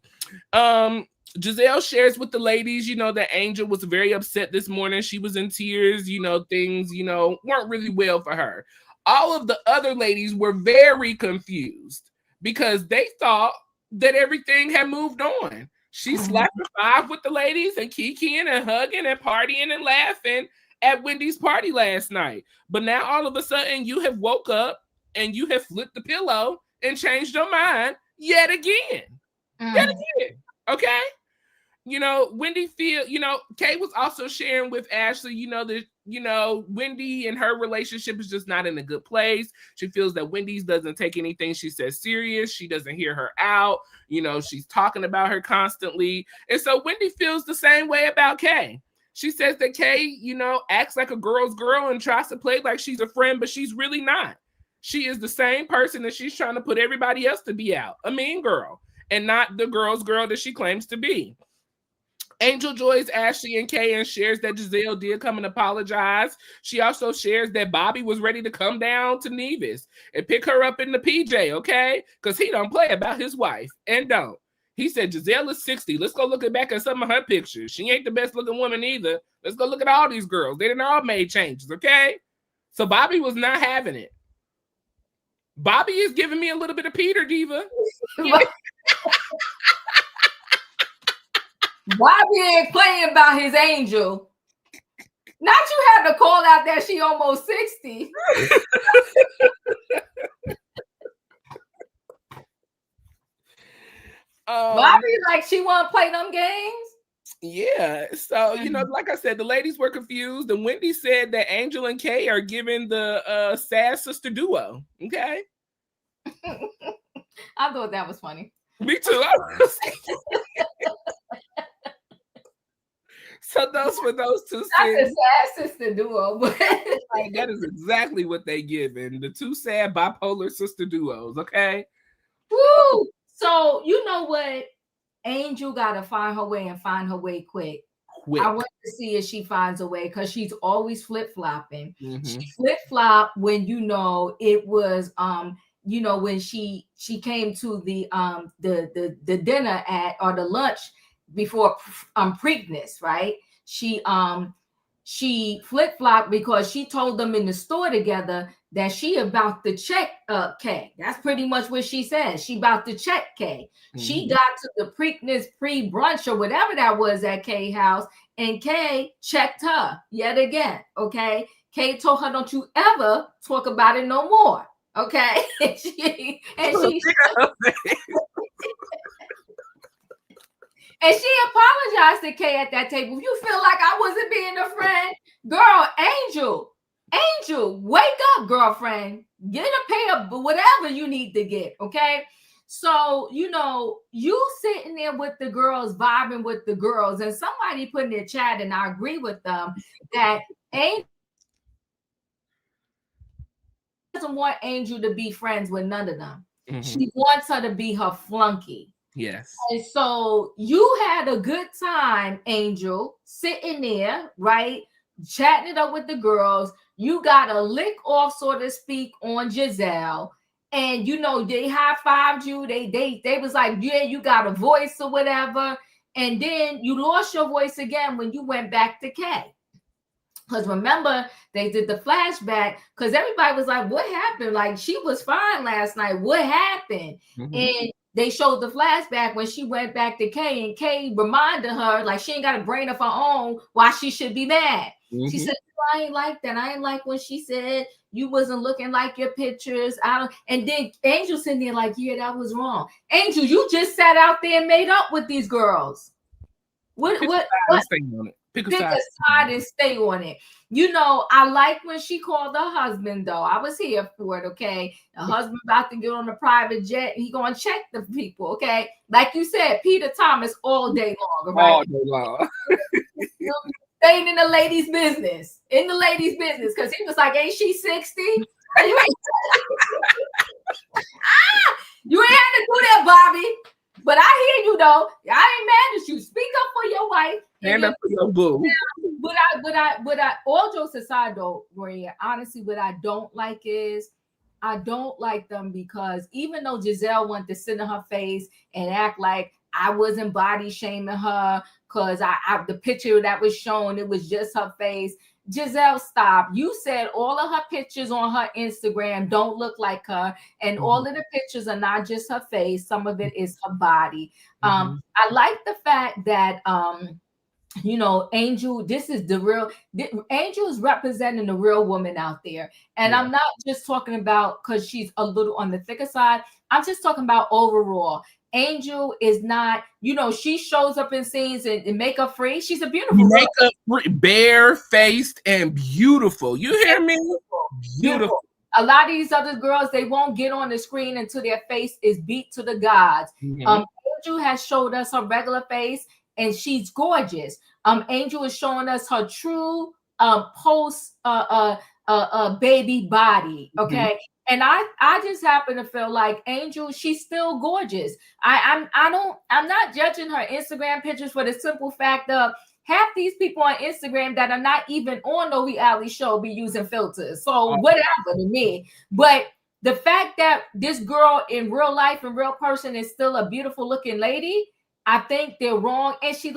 Giselle shares with the ladies, that Angel was very upset this morning. She was in tears. Things, weren't really well for her. All of the other ladies were very confused because they thought that everything had moved on. She slapped a 5 with the ladies and kikiing and hugging and partying and laughing at Wendy's party last night. But now all of a sudden you have woke up and you have flipped the pillow and changed your mind yet again. Yet again. Okay? Wendy Kay was also sharing with Ashley, that, Wendy and her relationship is just not in a good place. She feels that Wendy's doesn't take anything she says serious. She doesn't hear her out. She's talking about her constantly. And so Wendy feels the same way about Kay. She says that Kay, acts like a girl's girl and tries to play like she's a friend, but she's really not. She is the same person that she's trying to put everybody else to be out, a mean girl, and not the girl's girl that she claims to be. Angel joins Ashley and Kay and shares that Giselle did come and apologize. She also shares that Bobby was ready to come down to Nevis and pick her up in the PJ, okay? Because he don't play about his wife and don't. He said Giselle is 60. Let's go look back at some of her pictures. She ain't the best looking woman either. Let's go look at all these girls. They done all made changes, okay? So Bobby was not having it. Bobby is giving me a little bit of Peter, Diva. Bobby ain't playing about his Angel. Not you have to call out that she almost 60. Bobby, like she want to play them games? Yeah. So, like I said, the ladies were confused. And Wendy said that Angel and Kay are giving the sad sister duo. Okay. I thought that was funny. Me too. So those were those two scenes. That's a sad sister duo. But that is exactly what they given. The two sad bipolar sister duos, okay? Woo! So you know what? Angel gotta find her way and find her way quick. I want to see if she finds a way because she's always flip-flopping. She flip-flopped when it was when she came to the dinner or the lunch before Preakness, right? She flip-flopped because she told them in the store together that she about to check Kay. That's pretty much what she said. She about to check Kay. She got to the Preakness pre-brunch or whatever that was at Kay house, and Kay checked her yet again. Okay. Kay told her, don't you ever talk about it no more. Okay. and she And she apologized to Kay at that table. You feel like I wasn't being a friend? Girl, Angel, wake up, girlfriend. Get a pay up, whatever you need to get, okay? So, you sitting there with the girls, vibing with the girls, and somebody put in their chat, and I agree with them, that Angel doesn't want Angel to be friends with none of them. She wants her to be her flunky. Yes. And so you had a good time, Angel, sitting there, right? Chatting it up with the girls. You got a lick off, so to speak, on Giselle. And they high-fived you. They was like, yeah, you got a voice or whatever. And then you lost your voice again when you went back to Kay. Because remember, they did the flashback because everybody was like, what happened? Like, she was fine last night. What happened? And they showed the flashback when she went back to Kay, and Kay reminded her, like, she ain't got a brain of her own, why she should be mad. She said, I ain't like that. I ain't like when she said you wasn't looking like your pictures. And then Angel sitting there like, yeah, that was wrong. Angel, you just sat out there and made up with these girls. What? Pick a side and stay on it. You know, I like when she called her husband, though. I was here for it, okay? The husband about to get on a private jet. He going to check the people, okay? Like you said, Peter Thomas all day long, right? All day long. Staying in the ladies' business. Because he was like, ain't she 60? You ain't had to do that, Bobby. But I hear you though. I ain't mad at you. Speak up for your wife. Stand up for your boo. But I all jokes aside though, Royiare, honestly, what I don't like is I don't like them because even though Giselle wanted to sit in her face and act like I wasn't body shaming her because I the picture that was shown, it was just her face. Giselle, stop. You said all of her pictures on her Instagram don't look like her, and all of the pictures are not just her face. Some of it is her body. I like the fact that you know, Angel, this is the real Angel is representing the real woman out there. And I'm not just talking about because she's a little on the thicker side. I'm just talking about overall. Angel is not, you know, she shows up in scenes and makeup free. She's a beautiful makeup free, bare-faced and beautiful. You hear me? Beautiful. A lot of these other girls, they won't get on the screen until their face is beat to the gods. Angel has showed us her regular face and she's gorgeous. Angel is showing us her true post baby body. Okay. And I just happen to feel like Angel, she's still gorgeous. I'm not judging her Instagram pictures for the simple fact of half these people on Instagram that are not even on no reality show be using filters. So whatever to me. But the fact that this girl in real life and real person is still a beautiful looking lady, I think they're wrong. And she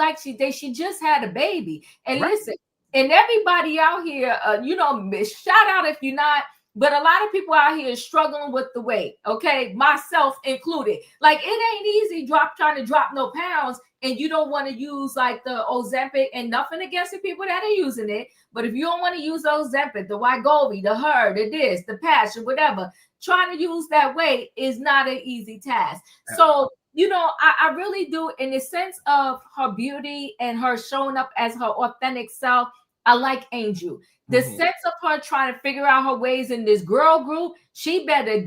just had a baby. And listen, and everybody out here, you know, shout out if you're not. But a lot of people out here is struggling with the weight, okay? Myself included. Like, it ain't easy trying to drop no pounds, and you don't want to use, like, the Ozempic, and nothing against the people that are using it. But if you don't want to use Ozempic, the Wegovy, the Her, the this, the patch, or whatever, trying to use that weight is not an easy task. Yeah. So, you know, I really do, in the sense of her beauty and her showing up as her authentic self, I like Angel. The sense of her trying to figure out her ways in this girl group, she better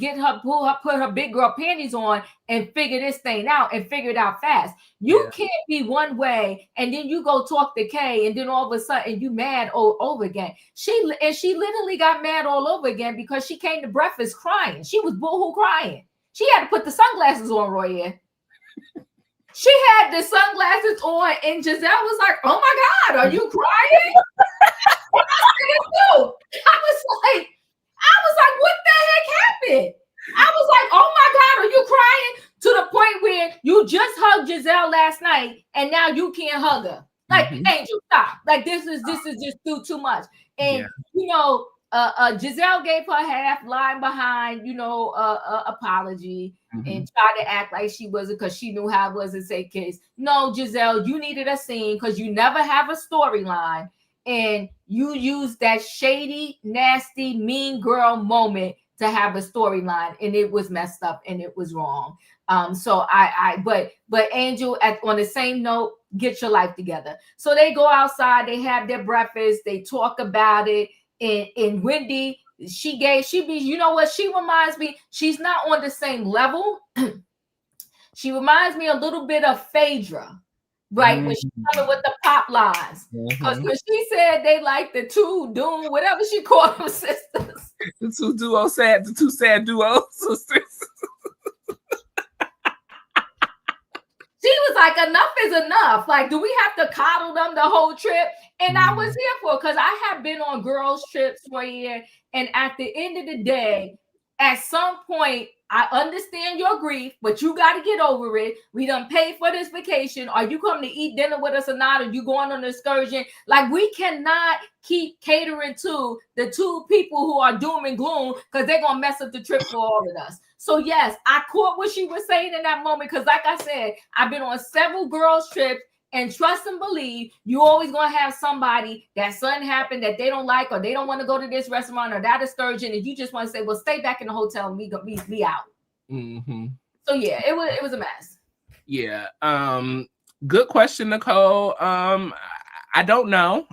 put her big girl panties on and figure this thing out and figure it out fast. You can't be one way and then you go talk to Kay and then all of a sudden you mad all over again. She literally got mad all over again because she came to breakfast crying. She was boohoo crying. She had to put the sunglasses on, Royiare. She had the sunglasses on, and Giselle was like, "Oh my God, are you crying?" I was like, "What the heck happened?" I was like, "Oh my God, are you crying?" To the point where you just hugged Giselle last night, and now you can't hug her. Like, Angel, stop! Like, this is just too much. And you know, Giselle gave her half line behind, you know, apology and tried to act like she wasn't because she knew how it was in say case. No, Giselle, you needed a scene because you never have a storyline, and you used that shady, nasty, mean girl moment to have a storyline, and it was messed up and it was wrong. So but Angel, on the same note, get your life together. So they go outside, they have their breakfast, they talk about it. And Wendy, you know what? She reminds me, she's not on the same level. She reminds me a little bit of Phaedra, right? When she's coming with the pop lines. Because when she said they like the two doom, whatever she called them sisters. The two sad duo sisters. She was like, enough is enough. Like, do we have to coddle them the whole trip? And I was here for it because I have been on girls' trips for a year. And at the end of the day, at some point, I understand your grief, but you got to get over it. We done paid for this vacation. Are you coming to eat dinner with us or not? Are you going on an excursion? Like, we cannot keep catering to the two people who are doom and gloom because they're going to mess up the trip for all of us. So, yes, I caught what she was saying in that moment because, like I said, I've been on several girls' trips, And trust and believe, you always gonna have somebody that something happened that they don't like, or they don't want to go to this restaurant or that excursion, and you just want to say, well, stay back in the hotel and we out. Mm-hmm. So yeah, it was a mess. Yeah. Good question, Nicole. I don't know.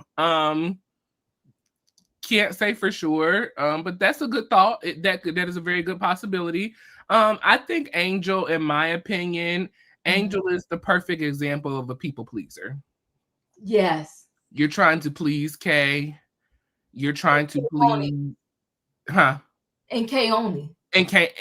Can't say for sure. But that's a good thought. That is a very good possibility. I think Angel, in my opinion, Angel is the perfect example of a people pleaser. Yes. You're trying to please Kay. You're trying to please, huh? And Kay only. And Kay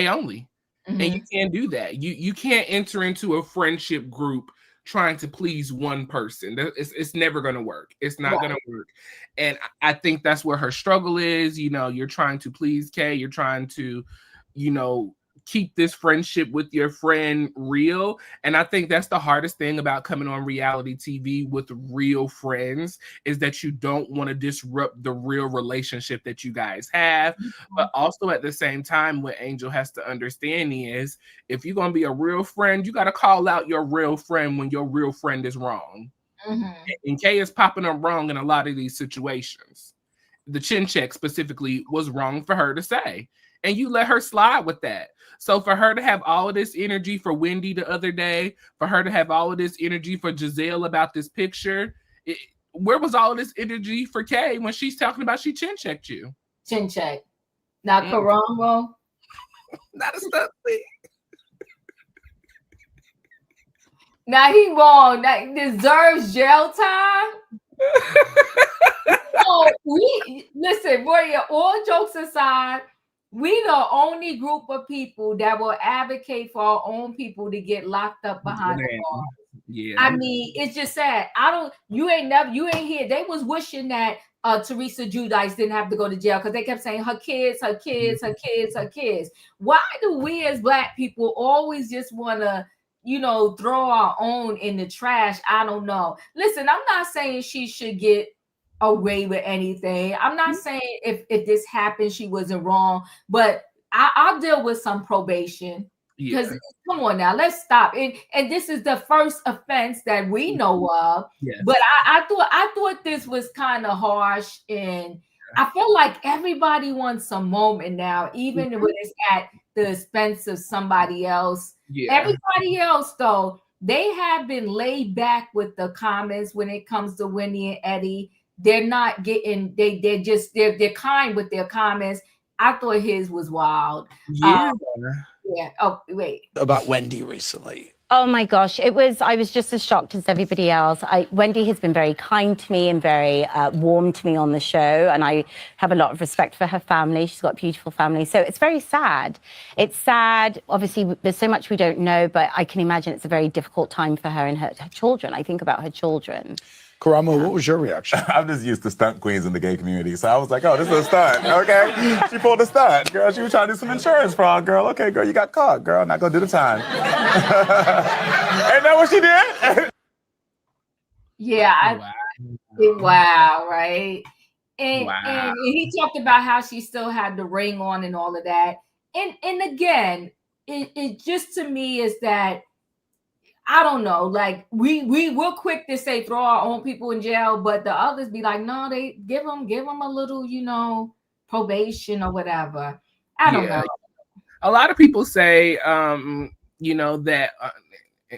only. And you can't do that. You can't enter into a friendship group trying to please one person. It's never going to work. It's not going to work. And I think that's where her struggle is. You know, you're trying to please Kay. You're trying to, you know, keep this friendship with your friend real. And I think that's the hardest thing about coming on reality TV with real friends, is that you don't want to disrupt the real relationship that you guys have. But also at the same time, what Angel has to understand is, if you're going to be a real friend, you got to call out your real friend when your real friend is wrong. And Kay is popping up wrong in a lot of these situations. The chin check specifically was wrong for her to say, and you let her slide with that. So for her to have all of this energy for Wendy the other day, for her to have all of this energy for Giselle about this picture, where was all of this energy for Kay when she's talking about she chin checked you? Chin check. Now, Karambo. Not a stuff thing. Now he wrong. That deserves jail time. So listen, Royiare, all jokes aside, we the only group of people that will advocate for our own people to get locked up behind the bars. Yeah. I mean, it's just sad. You ain't here. They was wishing that Teresa Giudice didn't have to go to jail, because they kept saying her kids. Why do we as Black people always just want to, you know, throw our own in the trash? I don't know. Listen, I'm not saying she should get away with anything. I'm not saying if this happened, she wasn't wrong, but I'll deal with some probation. Because come on now, let's stop. And this is the first offense that we know of. But I thought this was kind of harsh, and I feel like everybody wants a moment now, even when it's at the expense of somebody else. Everybody else, though, they have been laid back with the comments when it comes to Wendy and Eddie. They're not getting, they're kind with their comments. I thought his was wild. Yeah. Oh, wait. About Wendy recently. Oh my gosh, I was just as shocked as everybody else. Wendy has been very kind to me and very warm to me on the show, and I have a lot of respect for her family. She's got a beautiful family, so it's very sad. It's sad. Obviously, there's so much we don't know, but I can imagine it's a very difficult time for her and her children. I think about her children. Karamo, what was your reaction? I'm just used to stunt queens in the gay community, so I was like, oh, this is a stunt, okay? She pulled a stunt. Girl, she was trying to do some insurance fraud, girl. Okay, girl, you got caught, girl. Not gonna do the time. Ain't that what she did? Yeah. Wow, right? And he talked about how she still had the ring on and all of that. And again, it just, to me, is that, I don't know, like we're quick to say throw our own people in jail, but the others be like, no, they give them a little, you know, probation or whatever. I don't know. A lot of people say, you know, that,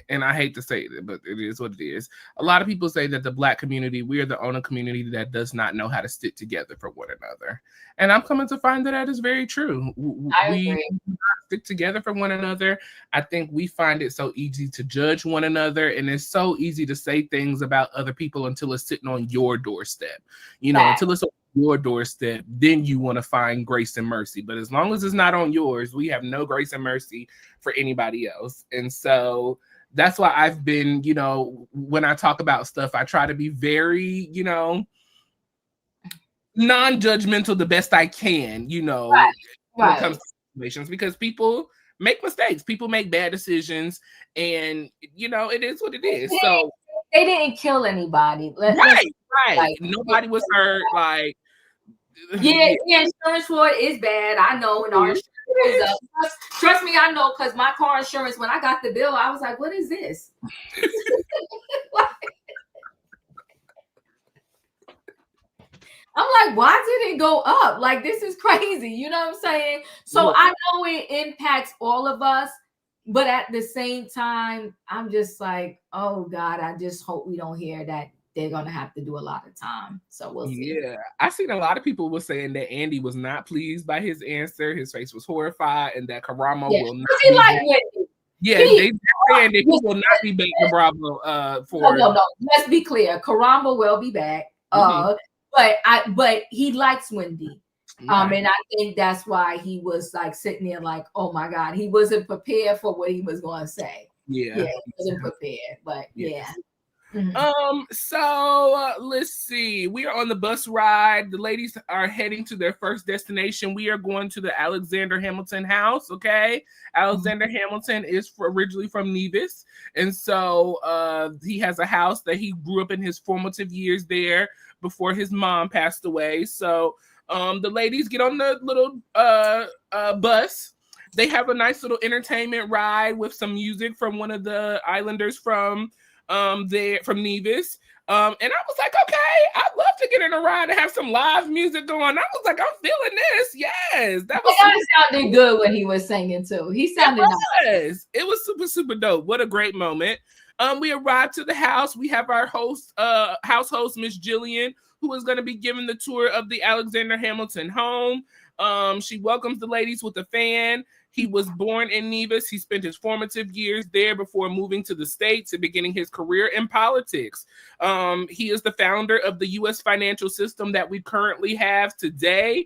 and I hate to say it, but it is what it is. A lot of people say that the Black community, we are the only community that does not know how to stick together for one another. And I'm coming to find that is very true. We stick together for one another. I think we find it so easy to judge one another, and it's so easy to say things about other people until it's sitting on your doorstep. You know, until it's on your doorstep, then you want to find grace and mercy. But as long as it's not on yours, we have no grace and mercy for anybody else. And so that's why I've been, you know, when I talk about stuff, I try to be very, you know, non-judgmental the best I can, you know, when it comes to situations, because people make mistakes, people make bad decisions, and, you know, it is what it is. So they didn't kill anybody. Right. Nobody was hurt. Like, yeah, insurance fraud is bad. I know, and our insurance Trust me, I know, because my car insurance, when I got the bill, I was like, what is this? I'm like, why did it go up? Like, this is crazy. You know what I'm saying? So I know it impacts all of us, but at the same time, I'm just like, oh God, I just hope we don't hear that they're gonna have to do a lot of time. So we'll see. Yeah, I seen a lot of people were saying that Andy was not pleased by his answer. His face was horrified, and that Karamo will not be back. Yeah, they're saying that he will not be back to Bravo for. No. Let's be clear. Karamo will be back. But he likes Wendy. And I think that's why he was like sitting there like, oh my God, he wasn't prepared for what he was going to say. Yeah, he wasn't prepared, but yeah. So let's see. We are on the bus ride. The ladies are heading to their first destination. We are going to the Alexander Hamilton house. Okay, Alexander Hamilton is originally from Nevis, and so he has a house that he grew up in his formative years there before his mom passed away. So the ladies get on the little bus. They have a nice little entertainment ride with some music from one of the islanders from Nevis. And I was like, okay, I'd love to get in a ride and have some live music going. I was like, I'm feeling this. Yes. That sounded good when he was singing too. He sounded nice. It was super, super dope. What a great moment. We arrived to the house. We have our house host, Miss Jillian, who is going to be giving the tour of the Alexander Hamilton home. She welcomes the ladies with a fan. He was born in Nevis. He spent his formative years there before moving to the States and beginning his career in politics. He is the founder of the U.S. financial system that we currently have today.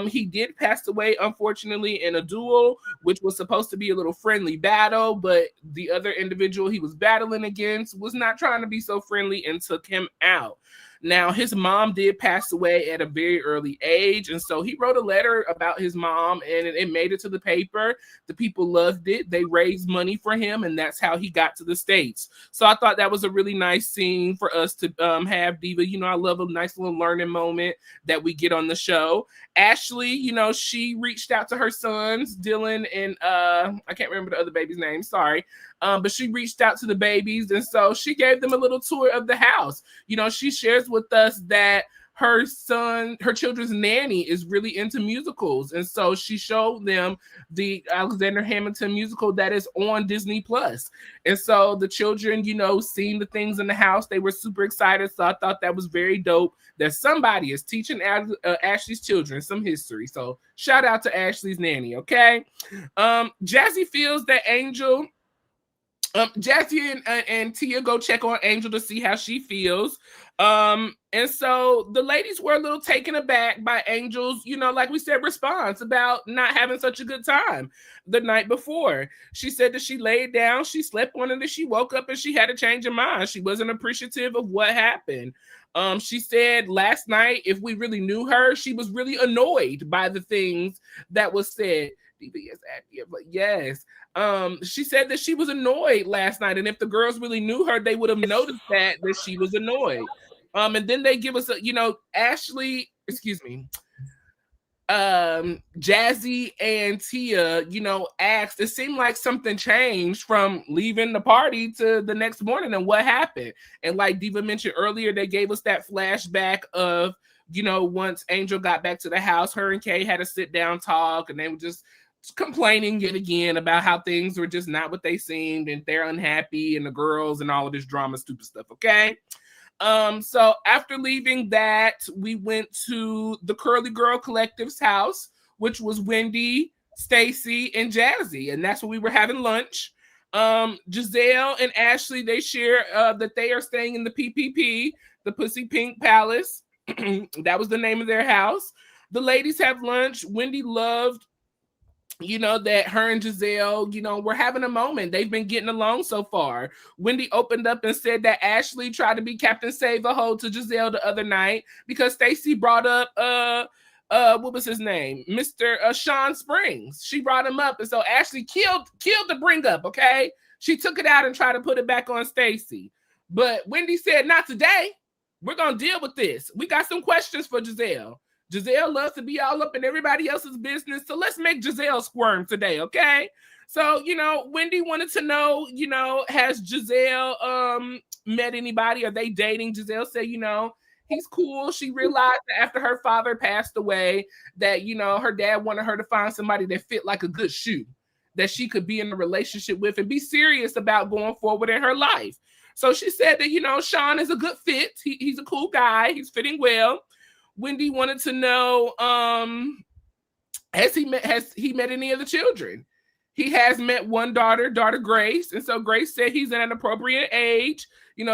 He did pass away, unfortunately, in a duel, which was supposed to be a little friendly battle, but the other individual he was battling against was not trying to be so friendly and took him out. Now, his mom did pass away at a very early age, and so he wrote a letter about his mom, and it made it to the paper. The people loved it. They raised money for him, and that's how he got to the States. So I thought that was a really nice scene for us to have, Diva. You know, I love a nice little learning moment that we get on the show. Ashley, you know, she reached out to her sons, Dylan and I can't remember the other baby's name, sorry. But she reached out to the babies, and so she gave them a little tour of the house. You know, she shares with us that her children's nanny is really into musicals, and so she showed them the Alexander Hamilton musical that is on Disney Plus. And so the children, you know, seeing the things in the house, they were super excited. So I thought that was very dope that somebody is teaching Ashley's children some history. So shout out to Ashley's nanny. Okay, Jazzy feels that Angel. Jazzy and Tia go check on Angel to see how she feels. And so the ladies were a little taken aback by Angel's, you know, like we said, response about not having such a good time the night before. She said that she laid down, she slept on it, and she woke up and she had a change of mind. She wasn't appreciative of what happened. She said last night, if we really knew her, she was really annoyed by the things that was said. Yes. She said that she was annoyed last night, and if the girls really knew her, they would have noticed that she was annoyed. And then they give us Jazzy and Tia, you know, asked, it seemed like something changed from leaving the party to the next morning, and what happened. And like Diva mentioned earlier, they gave us that flashback of, you know, once Angel got back to the house, her and Kay had a sit down talk, and they were just complaining yet again about how things were just not what they seemed, and they're unhappy, and the girls and all of this drama, stupid stuff. Okay. So after leaving that, we went to the Curly Girl Collective's house, which was Wendy, Stacey, and Jazzy, and that's where we were having lunch. Giselle and Ashley, they share that they are staying in the PPP, the Pussy Pink Palace. That was the name of their house. The ladies have lunch. Wendy loved, you know, that her and Giselle, you know, were having a moment. They've been getting along so far. Wendy opened up and said that Ashley tried to be Captain Save-A-Hole to Giselle the other night because Stacey brought up what was his name? Mr. Sean Springs. She brought him up, and so Ashley killed the bring up, okay? She took it out and tried to put it back on Stacey. But Wendy said, not today. We're going to deal with this. We got some questions for Giselle. Giselle loves to be all up in everybody else's business. So let's make Giselle squirm today, okay? So, Wendy wanted to know, has Giselle met anybody? Are they dating? Giselle said, he's cool. She realized that after her father passed away that, her dad wanted her to find somebody that fit like a good shoe, that she could be in a relationship with and be serious about going forward in her life. So she said that, Sean is a good fit. He's a cool guy. He's fitting well. Wendy wanted to know, has he met any of the children? He has met one daughter Grace. And so Grace said he's at an appropriate age.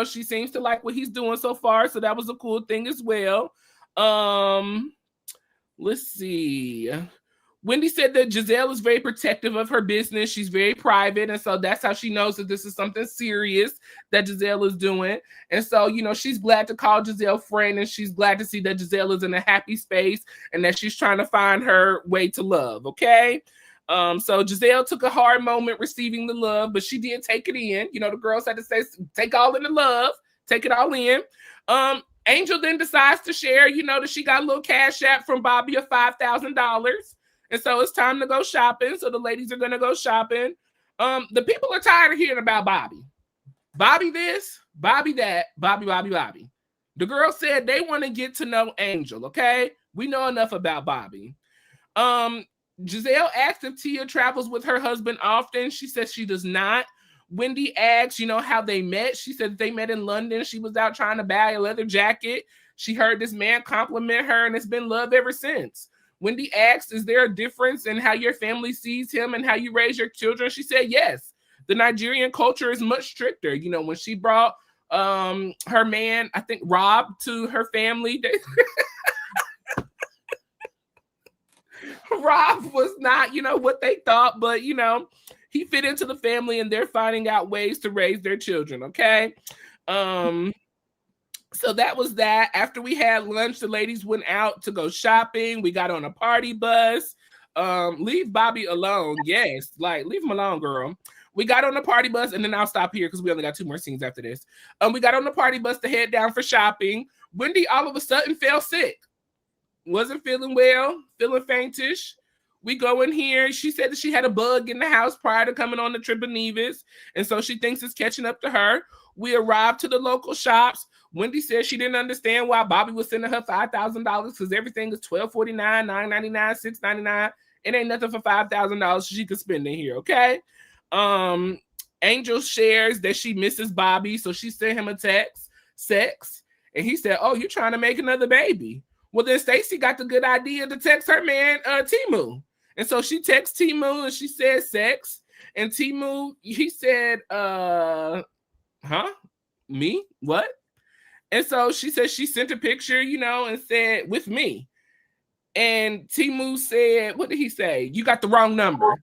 She seems to like what he's doing so far. So that was a cool thing as well. Let's see. Wendy said that Giselle is very protective of her business. She's very private. And so that's how she knows that this is something serious that Giselle is doing. And so, she's glad to call Giselle friend, and she's glad to see that Giselle is in a happy space and that she's trying to find her way to love. Okay. So Giselle took a hard moment receiving the love, but she did take it in. The girls had to say, take all in the love, take it all in. Angel then decides to share, that she got a little cash app from Bobby of $5,000. And so it's time to go shopping. So the ladies are going to go shopping. The people are tired of hearing about Bobby. Bobby this, Bobby that, Bobby. The girls said they want to get to know Angel, okay? We know enough about Bobby. Giselle asked if Tia travels with her husband often. She says she does not. Wendy asked, how they met. She said they met in London. She was out trying to buy a leather jacket. She heard this man compliment her, and it's been love ever since. Wendy asked, is there a difference in how your family sees him and how you raise your children? She said, yes. The Nigerian culture is much stricter. When she brought her man, I think Rob, to her family, Rob was not, what they thought, but, he fit into the family, and they're finding out ways to raise their children, okay? So that was that. After we had lunch, the ladies went out to go shopping. We got on a party bus. Leave Bobby alone. Yes, leave him alone, girl. We got on the party bus, and then I'll stop here because we only got 2 more scenes after this. We got on the party bus to head down for shopping. Wendy all of a sudden fell sick. Wasn't feeling well, feeling faintish. We go in here. She said that she had a bug in the house prior to coming on the trip of Nevis, and so she thinks it's catching up to her. We arrived to the local shops. Wendy said she didn't understand why Bobby was sending her $5,000 because everything is $1,249, $999, $699. It ain't nothing for $5,000 she could spend in here, okay? Angel shares that she misses Bobby, so she sent him a text, Sexts, and he said, oh, you're trying to make another baby. Well, then Stacey got the good idea to text her man, Timu. And so she texts Timu and she said Sexts. And Timu, he said, me? What? And so she said she sent a picture, and said, with me. And Timu said, what did he say? You got the wrong number.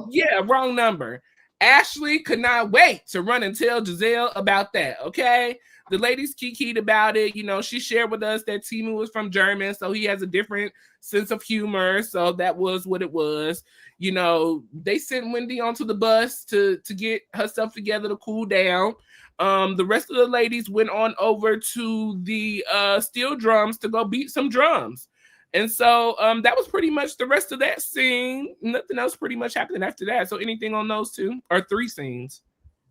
Yeah, wrong number. Ashley could not wait to run and tell Giselle about that, okay? The ladies kikied about it. She shared with us that Timu was from German, so he has a different sense of humor. So that was what it was. They sent Wendy onto the bus to get herself together to cool down. The rest of the ladies went on over to the steel drums to go beat some drums. And so that was pretty much the rest of that scene. Nothing else pretty much happened after that. So anything on those 2 or 3 scenes?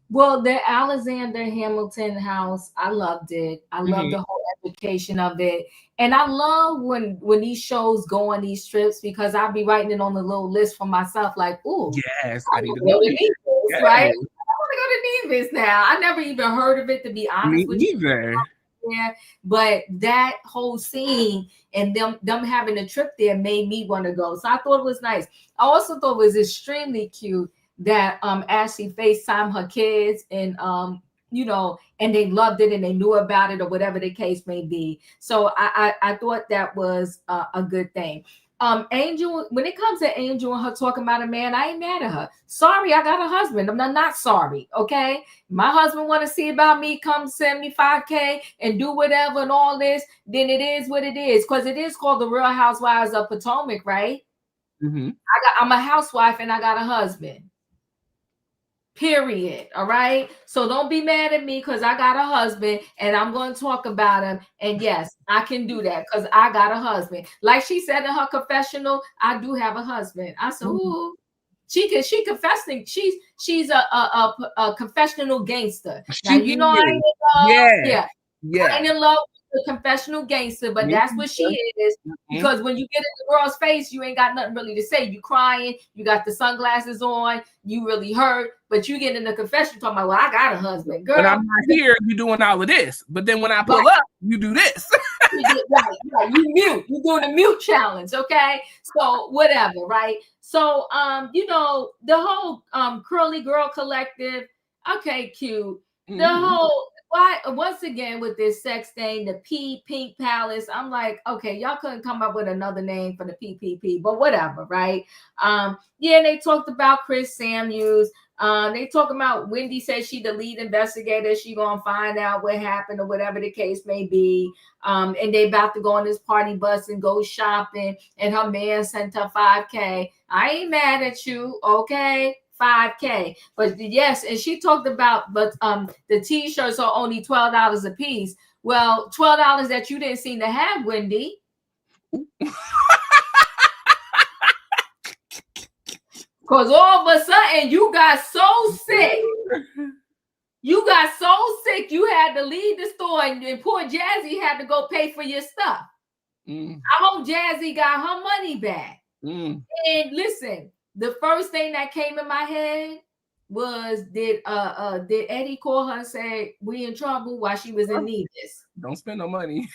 Well, the Alexander Hamilton house, I loved it. I love the whole education of it. And I love when these shows go on these trips, because I'll be writing it on the little list for myself, like, ooh, yes, I need to go to Nevis, yes. Right? I want to go to Nevis now. I never even heard of it, to be honest with you. Yeah, but that whole scene and them having a trip there made me want to go. So I thought it was nice. I also thought it was extremely cute that Ashley FaceTimed her kids and and they loved it and they knew about it, or whatever the case may be. So I thought that was a good thing. Angel, when it comes to Angel and her talking about a man, I ain't mad at her. Sorry, I got a husband. I'm not sorry. Okay. My husband want to see about me, come $75K and do whatever and all this, then it is what it is. Because it is called the Real Housewives of Potomac, right? I'm a housewife and I got a husband. Period. All right. So don't be mad at me because I got a husband and I'm going to talk about him. And yes, I can do that because I got a husband. Like she said in her confessional, I do have a husband. I said, ooh, she confessing. She's a confessional gangster. Now you know I ain't in love. Yeah. I ain't in love with the confessional gangster, but that's what she is. Because when you get in the girl's face, you ain't got nothing really to say. You crying, you got the sunglasses on, you really hurt, but you get in the confession talking about, well, I got a husband, girl. But I'm not here, you doing all of this. But then when I pull up, you do this. right. You mute. You doing a mute challenge, okay? So whatever, right? So you know, the whole curly girl collective, okay, cute. The whole why once again with this sex thing, the Pink Palace. I'm like, okay, y'all couldn't come up with another name for the PPP, but whatever, right? Yeah, they talked about Chris Samuels. They talk about Wendy says she the lead investigator. She gonna find out what happened or whatever the case may be. And they about to go on this party bus and go shopping. And her man sent her $5K. I ain't mad at you, okay? $5K. But yes, and she talked about, but the t-shirts are only $12 a piece. Well, $12 that you didn't seem to have, Wendy. Because all of a sudden you got so sick. You got so sick you had to leave the store and poor Jazzy had to go pay for your stuff. I hope Jazzy got her money back. And listen, the first thing that came in my head was, did Eddie call her and say we in trouble while she was in Nevis? Don't spend no money.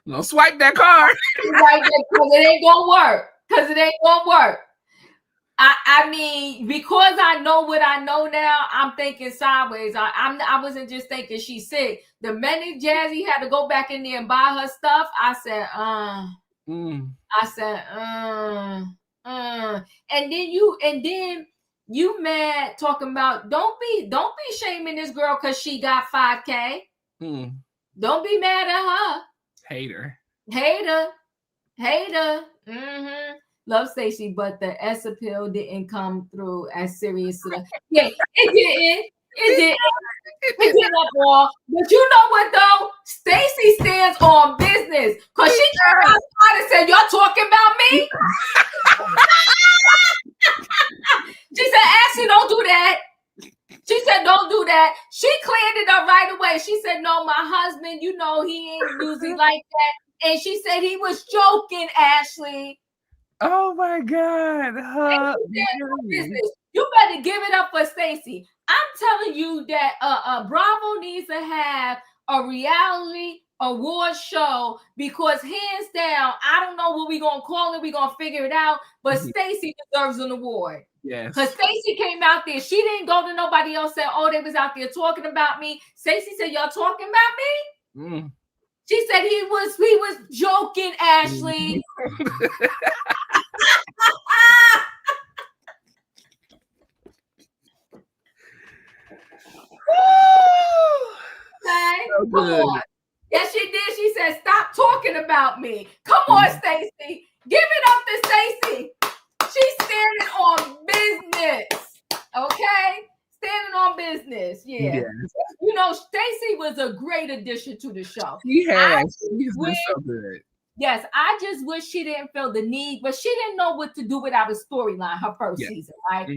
Don't swipe that card. Because it ain't gonna work. Because it ain't gonna work. I mean, because I know what I know now, I'm thinking sideways. I wasn't just thinking she's sick. The minute Jazzy had to go back in there and buy her stuff, I said, and then you mad talking about don't be shaming this girl because she got $5K. Don't be mad at her. Hater. Love Stacey, but the S appeal didn't come through as serious. Yeah, it didn't at all. But you know what though? Stacey stands on business because she came outside and said, "Y'all talking about me?" She said, "Ashley, don't do that." She said, "Don't do that." She cleared it up right away. She said, "No, my husband, you know, he ain't usually like that." And she said he was joking, Ashley. Oh my God. You better give it up for Stacey. I'm telling you that Bravo needs to have a reality award show because hands down, I don't know what we're gonna call it, we're gonna figure it out, but Stacey deserves an award. Yes. Because Stacey came out there, she didn't go to nobody else and said, oh, they was out there talking about me. Stacey said, y'all talking about me? She said he was joking, Ashley. So good. Come on. Yes, she did. She said, stop talking about me. Come on, Stacey. Give it up to Stacey. She's standing on business. Okay? Standing on business. Yeah. Yes. You know, Stacey was a great addition to the show. She has. She's been so good. Yes, I just wish she didn't feel the need, but she didn't know what to do without a storyline her first season, right?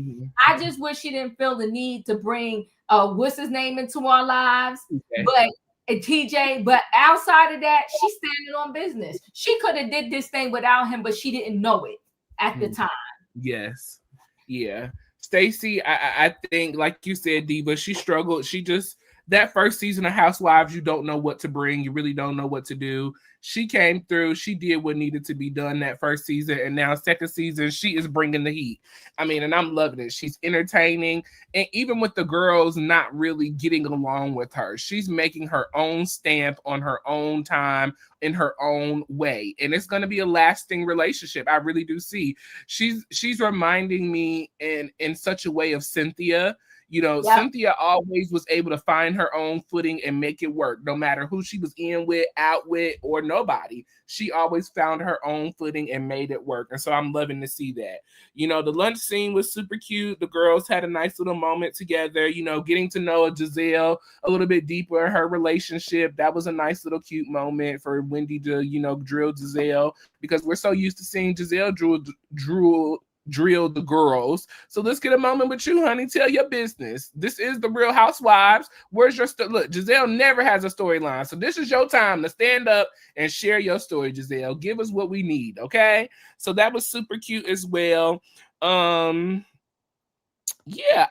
I just wish she didn't feel the need to bring what's his name into our lives. But TJ, but outside of that, she's standing on business. She could have did this thing without him, but she didn't know it at the time. Yes. Yeah. Stacey, I think, like you said, Diva, she struggled. She just, that first season of Housewives, you don't know what to bring. You really don't know what to do. She came through. She did what needed to be done that first season. And now second season, she is bringing the heat. I mean, and I'm loving it. She's entertaining. And even with the girls not really getting along with her, she's making her own stamp on her own time in her own way. And it's going to be a lasting relationship. I really do see. She's reminding me in such a way of Cynthia. You know, Yep. Cynthia always was able to find her own footing and make it work, no matter who she was in with, out with, or nobody. She always found her own footing and made it work. And so I'm loving to see that. You know, the lunch scene was super cute. The girls had a nice little moment together, you know, getting to know Giselle a little bit deeper, her relationship. That was a nice little cute moment for Wendy to, you know, drill Giselle, because we're so used to seeing Giselle drill the girls. So let's get a moment with you, honey. Tell your business. This is the Real Housewives. Where's your look? Giselle never has a storyline, so this is your time to stand up and share your story, Giselle. Give us what we need, okay? So that was super cute as well. Yeah,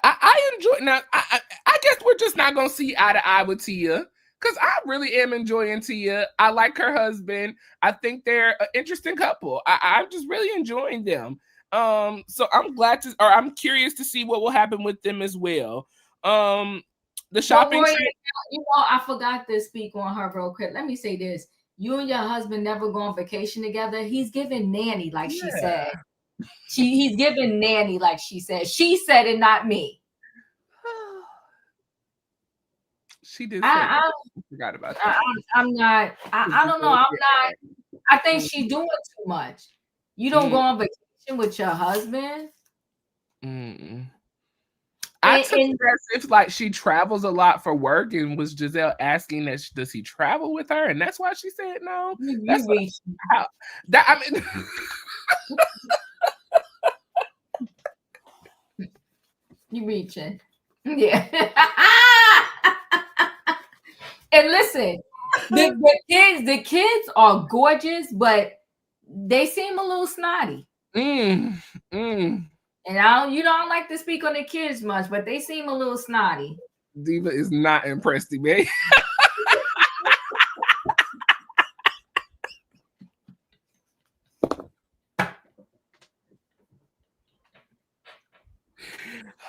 I enjoy. Now, I guess we're just not gonna see eye to eye with Tia, because I really am enjoying Tia. I like her husband. I think they're an interesting couple. I'm just really enjoying them. So I'm curious to see what will happen with them as well. The shopping Roy, trip. you know, I forgot to speak on her real quick. Let me say this. You and your husband never go on vacation together. He's giving nanny, like she said. He's giving nanny, like she said. She said it, not me. She did say that. I forgot about that. I'm not. I don't know. I'm not. I think she's doing too much. You don't go on vacation with your husband. I took it as if like she travels a lot for work, and was Giselle asking that does he travel with her, and that's why she said no. That's I mean. You reaching, yeah. And listen, the kids are gorgeous, but they seem a little snotty. And you don't like to speak on the kids much, but they seem a little snotty. Diva is not impressed, man.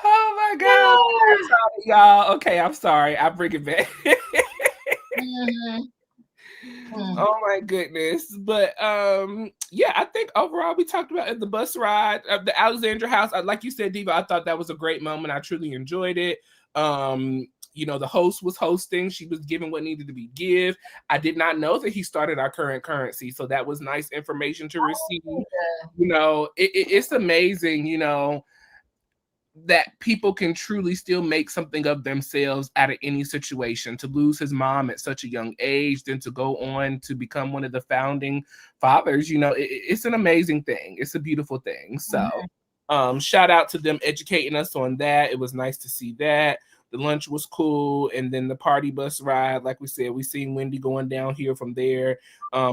Oh my God, I'm sorry, y'all. Okay, I'm sorry. I bring it back. Oh my goodness. But yeah, I think overall we talked about the bus ride of the Alexandra house. Like you said, Diva, I thought that was a great moment. I truly enjoyed it. You know, the host was hosting. She was giving what needed to be give. I did not know that he started our current currency, so that was nice information to receive. You know, it's amazing, you know, that people can truly still make something of themselves out of any situation. To lose his mom at such a young age, then to go on to become one of the founding fathers, you know, it's an amazing thing. It's a beautiful thing. So shout out to them educating us on that. It was nice to see that. The lunch was cool. And then the party bus ride, like we said, we seen Wendy going down here from there.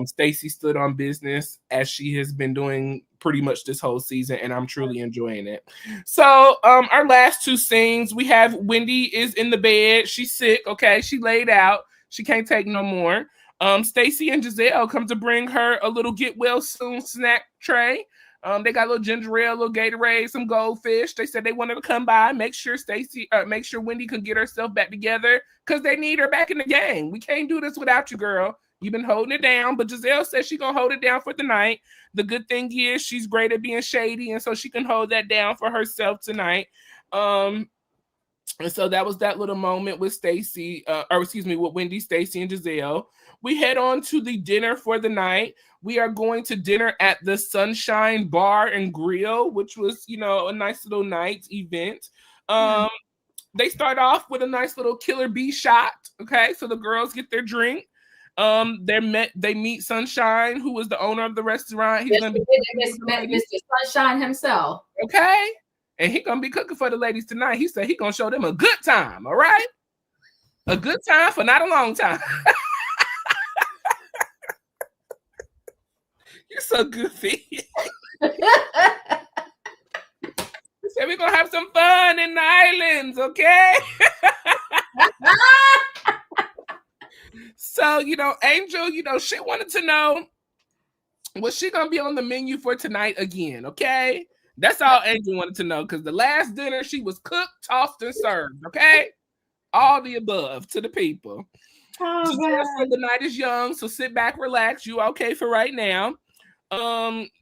Stacey stood on business, as she has been doing pretty much this whole season, and I'm truly enjoying it. So our last two scenes, we have Wendy is in the bed. She's sick, okay? She laid out. She can't take no more. Stacey and Giselle come to bring her a little get well soon snack tray. They got a little ginger ale, a little Gatorade, some goldfish. They said they wanted to come by, make sure Wendy could get herself back together, because they need her back in the game. We can't do this without you, girl. You've been holding it down, but Giselle says she's gonna hold it down for the night. The good thing is she's great at being shady, and so she can hold that down for herself tonight. And so that was that little moment with with Wendy, Stacey, and Giselle. We head on to the dinner for the night. We are going to dinner at the Sunshine Bar and Grill, which was, you know, a nice little night event. They start off with a nice little Killer Bee shot. Okay, so the girls get their drink. They meet Sunshine, who was the owner of the restaurant. He's gonna be Mr. Sunshine himself. Okay. And he's gonna be cooking for the ladies tonight. He said he's gonna show them a good time, all right? A good time for not a long time. You're so goofy. He said we're gonna have some fun in the islands, okay? So, you know, Angel, you know, she wanted to know, was she gonna be on the menu for tonight again, okay? That's all Angel wanted to know, because the last dinner she was cooked, tossed, and served, okay? All the above to the people. The night is young, so sit back, relax. You okay for right now.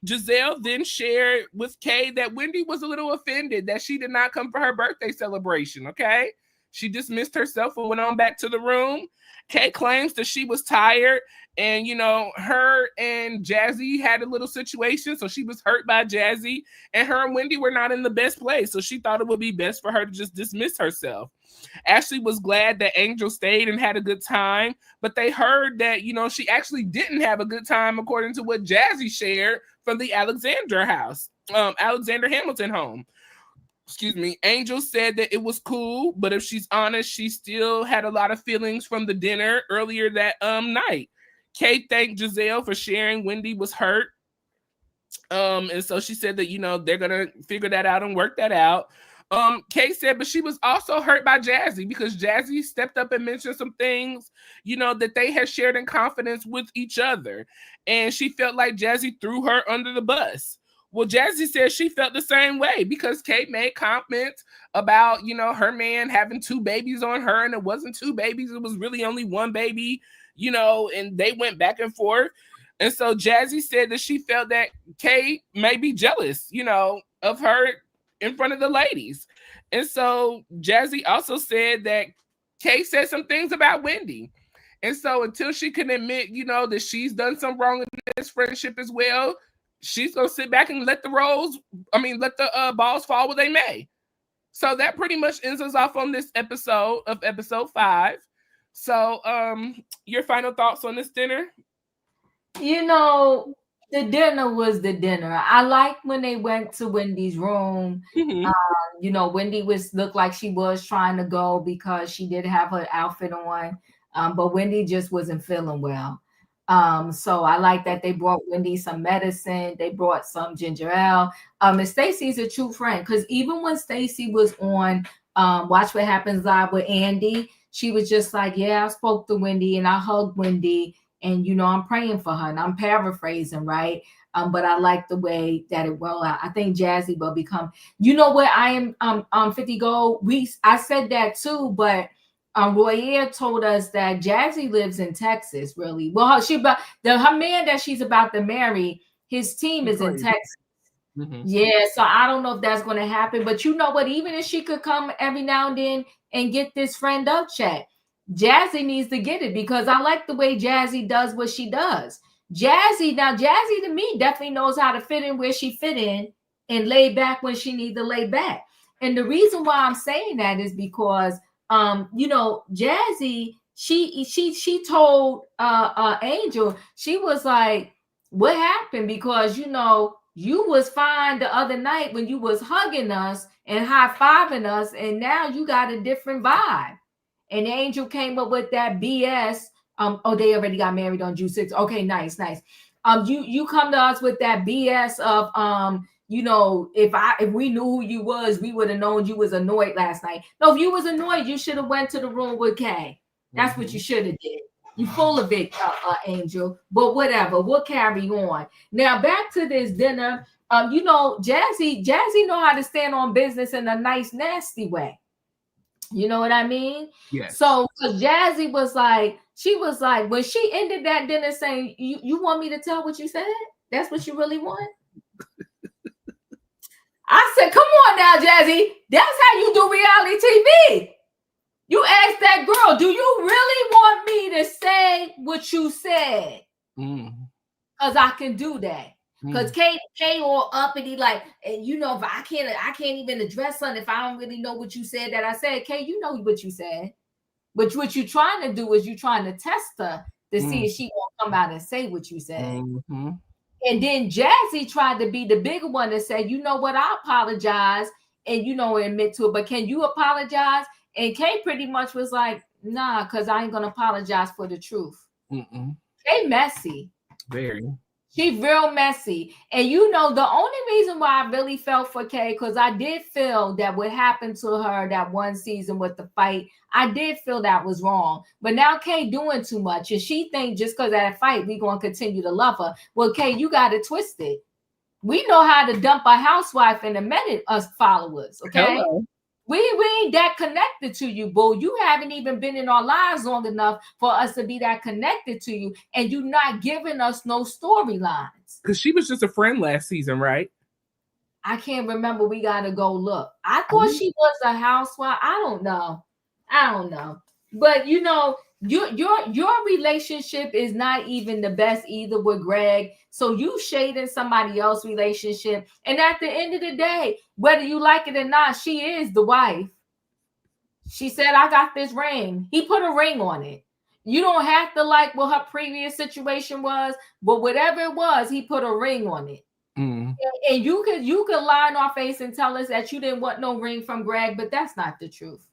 Giselle then shared with Kay that Wendy was a little offended that she did not come for her birthday celebration. Okay, she dismissed herself and went on back to the room. Kay claims that she was tired, and her and Jazzy had a little situation, so she was hurt by Jazzy, and her and Wendy were not in the best place, so she thought it would be best for her to just dismiss herself. Ashley was glad that Angel stayed and had a good time, but they heard that, she actually didn't have a good time according to what Jazzy shared from the Alexander Hamilton home. Excuse me. Angel said that it was cool, but if she's honest, she still had a lot of feelings from the dinner earlier that night. Kay thanked Giselle for sharing Wendy was hurt. And so she said that, they're going to figure that out and work that out. Kay said, but she was also hurt by Jazzy because Jazzy stepped up and mentioned some things, that they had shared in confidence with each other. And she felt like Jazzy threw her under the bus. Well, Jazzy said she felt the same way because Kay made comments about, her man having 2 babies on her, and it wasn't 2 babies. It was really only 1 baby, and they went back and forth. And so Jazzy said that she felt that Kay may be jealous, of her in front of the ladies. And so Jazzy also said that Kay said some things about Wendy. And so until she can admit, that she's done some wrong in this friendship as well, she's going to sit back and let the balls fall where they may. So that pretty much ends us off on this episode of episode 5. So your final thoughts on this dinner? The dinner was the dinner. I like when they went to Wendy's room. Mm-hmm. Wendy looked like she was trying to go because she did have her outfit on, but Wendy just wasn't feeling well. So I like that they brought Wendy some medicine. They brought some ginger ale. And Stacey's a true friend because even when Stacey was on Watch What Happens Live with Andy, she was just like, yeah, I spoke to Wendy and I hugged Wendy. And, I'm praying for her, and I'm paraphrasing, right? But I like the way that it will out. I think Jazzy will become, what I am 50 Gold. I said that too, but Royiare told us that Jazzy lives in Texas, really. Well, her man that she's about to marry, his team is in Texas. Mm-hmm. Yeah, so I don't know if that's going to happen. But you know what? Even if she could come every now and then and get this friend up chat, Jazzy needs to get it because I like the way Jazzy does what she does. Jazzy to me definitely knows how to fit in where she fit in and lay back when she needs to lay back. And the reason why I'm saying that is because Jazzy, she told Angel, she was like, what happened? Because you was fine the other night when you was hugging us and high-fiving us, and now you got a different vibe. And Angel came up with that BS. They already got married on June 6th. Okay, nice. You come to us with that BS of if we knew who you was, we would have known you was annoyed last night. No, if you was annoyed, you should have went to the room with Kay. That's what you should have did. You full of it, Angel. But whatever, we'll carry on. Now back to this dinner. Jazzy know how to stand on business in a nice, nasty way. You know what I mean? Yes. So Jazzy was like, when she ended that dinner saying, you want me to tell what you said? That's what you really want? I said, come on now, Jazzy. That's how you do reality TV. You asked that girl, do you really want me to say what you said? Because I can do that. Because Kay all uppity, like, and if I can't even address something if I don't really know what you said that I said. Kay, you know what you said. But what you're trying to do is you're trying to test her to see if she won't come out and say what you said. Mm-hmm. And then Jazzy tried to be the bigger one and say, you know what, I apologize and admit to it. But can you apologize? And Kay pretty much was like, nah, because I ain't gonna apologize for the truth. Kay messy. Very. She's real messy. And the only reason why I really felt for Kay, because I did feel that what happened to her that one season with the fight, I did feel that was wrong. But now Kay doing too much. And she thinks just because of that fight, we're going to continue to love her. Well, Kay, you got it twisted. We know how to dump a housewife in a minute, us followers, okay? Hello. We ain't that connected to you, boo. You haven't even been in our lives long enough for us to be that connected to you, and you not giving us no storylines. Because she was just a friend last season, right? I can't remember. We gotta go look. I thought she was a housewife. I don't know. But you know, your relationship is not even the best either with Greg. So you shading somebody else's relationship. And at the end of the day, whether you like it or not, she is the wife. She said, I got this ring. He put a ring on it. You don't have to like what her previous situation was, but whatever it was, he put a ring on it. And you could lie in our face and tell us that you didn't want no ring from Greg, but that's not the truth.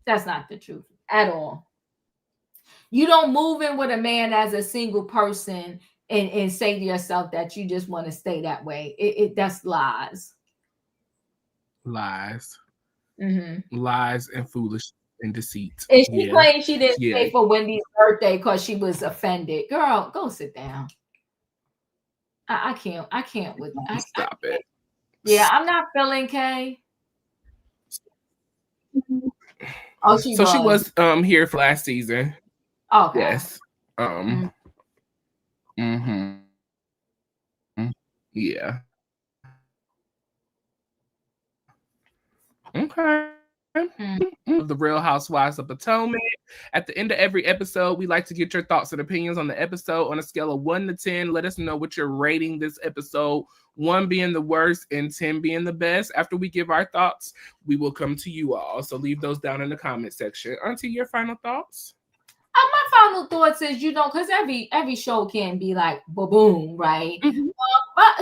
That's not the truth at all. You don't move in with a man as a single person and say to yourself that you just want to stay that way. That's lies. Lies. Mm-hmm. Lies and foolish and deceit. And she claimed she didn't stay for Wendy's birthday because she was offended. Girl, go sit down. I can't with that. Stop it. Yeah, I'm not feeling Kay. Oh, she was here for last season. Okay. Yes. Yeah. Okay. The Real Housewives of Potomac. At the end of every episode, we like to get your thoughts and opinions on the episode on a scale of 1 to 10. Let us know what you're rating this episode, 1 being the worst and 10 being the best. After we give our thoughts, we will come to you all. So leave those down in the comment section. Auntie, your final thoughts? My final thoughts is, because every show can be like boom, right? Mm-hmm.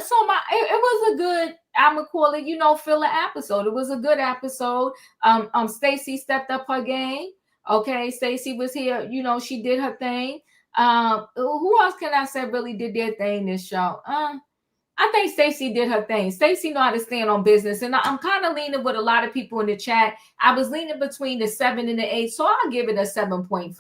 So it was a good, I'm gonna call it, filler episode. It was a good episode. Stacey stepped up her game. Okay, Stacey was here. She did her thing. Who else can I say really did their thing this show? I think Stacey did her thing. Stacey know how to stand on business. And I'm kind of leaning with a lot of people in the chat. I was leaning between the 7 and the 8. So I'll give it a 7.5,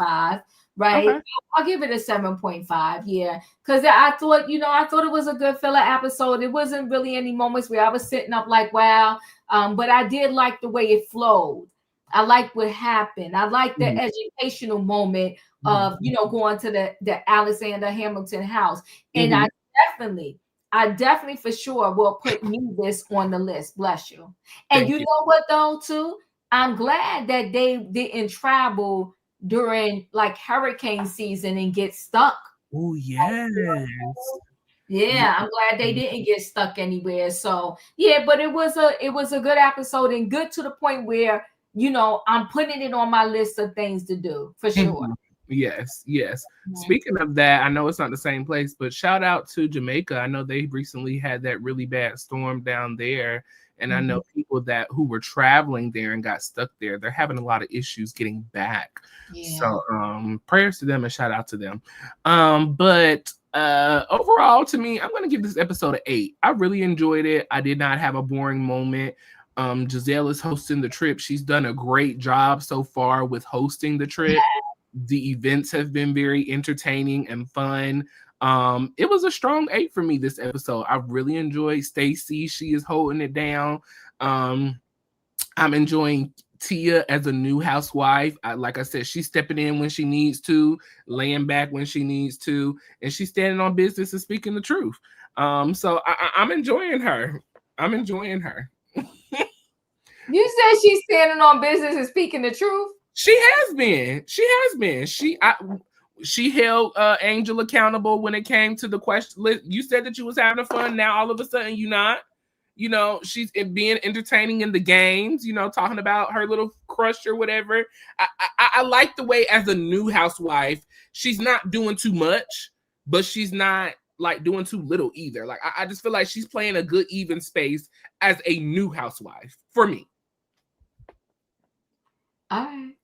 right? Okay. I'll give it a 7.5, yeah. Because I thought it was a good filler episode. It wasn't really any moments where I was sitting up like, wow. But I did like the way it flowed. I liked what happened. I liked the educational moment of, going to the Alexander Hamilton house. And I definitely for sure will put Nevis on the list. Bless you. And you know what though, too? I'm glad that they didn't travel during like hurricane season and get stuck. Oh, yes. Yeah, I'm glad they didn't get stuck anywhere. So yeah, but it was a good episode and good to the point where, I'm putting it on my list of things to do for sure. Yes. Speaking of that, I know it's not the same place, but shout out to Jamaica. I know they recently had that really bad storm down there, and I know people who were traveling there and got stuck there. They're having a lot of issues getting back. Yeah. So prayers to them and shout out to them. But overall, to me, I'm going to give this episode an 8. I really enjoyed it. I did not have a boring moment. Giselle is hosting the trip. She's done a great job so far with hosting the trip. Yeah. The events have been very entertaining and fun. It was a strong 8 for me this episode. I really enjoyed Stacey. She is holding it down. I'm enjoying Tia as a new housewife. Like I said, she's stepping in when she needs to, laying back when she needs to, and she's standing on business and speaking the truth. So I'm enjoying her. You said she's standing on business and speaking the truth? She has been. She held Angel accountable when it came to the question. You said that you was having fun. Now all of a sudden you not. She's being entertaining in the games. Talking about her little crush or whatever. I like the way as a new housewife, she's not doing too much, but she's not like doing too little either. Like I just feel like she's playing a good even space as a new housewife for me. All right.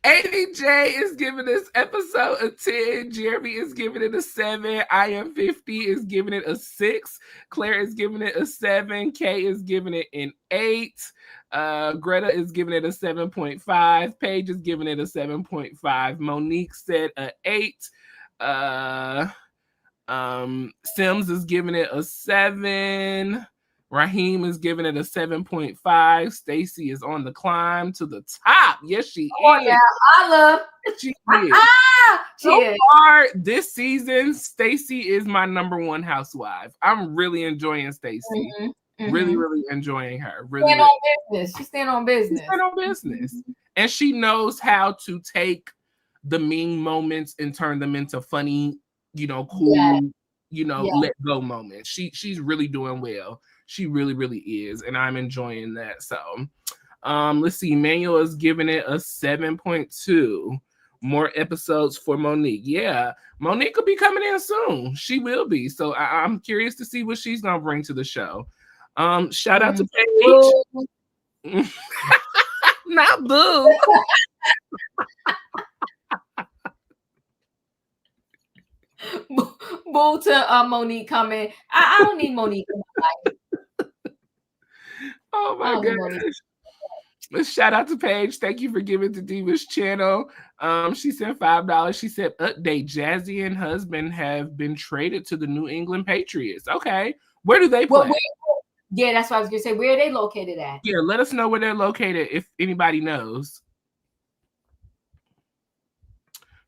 AJ is giving this episode a 10. Jeremy is giving it a 7. I Am 50 is giving it a 6. Claire is giving it a 7. Kay is giving it an 8. Greta is giving it a 7.5. Paige is giving it a 7.5. Monique said a 8. Sims is giving it a 7. Raheem is giving it a 7.5. Stacey is on the climb to the top. Yes, she is. Yeah, I love. She is. So far this season, Stacey is my #1 housewife. I'm really enjoying Stacey. Really, really enjoying her. Really, stand on business. She's stand on business. Stand on business. And she knows how to take the mean moments and turn them into funny, cool, let go moments. She's really doing well. She really, really is. And I'm enjoying that. So let's see. Manuel is giving it a 7.2. More episodes for Monique. Yeah, Monique will be coming in soon. She will be. So I'm curious to see what she's gonna bring to the show. Shout out to Paige. Not boo. Boo to Monique coming. I don't need Monique in my life. Oh my goodness. Shout out to Paige. Thank you for giving to Diva's channel. She sent $5. She said, update, Jazzy and husband have been traded to the New England Patriots. Okay. Where do they play? Yeah, that's what I was going to say. Where are they located at? Yeah, let us know where they're located if anybody knows.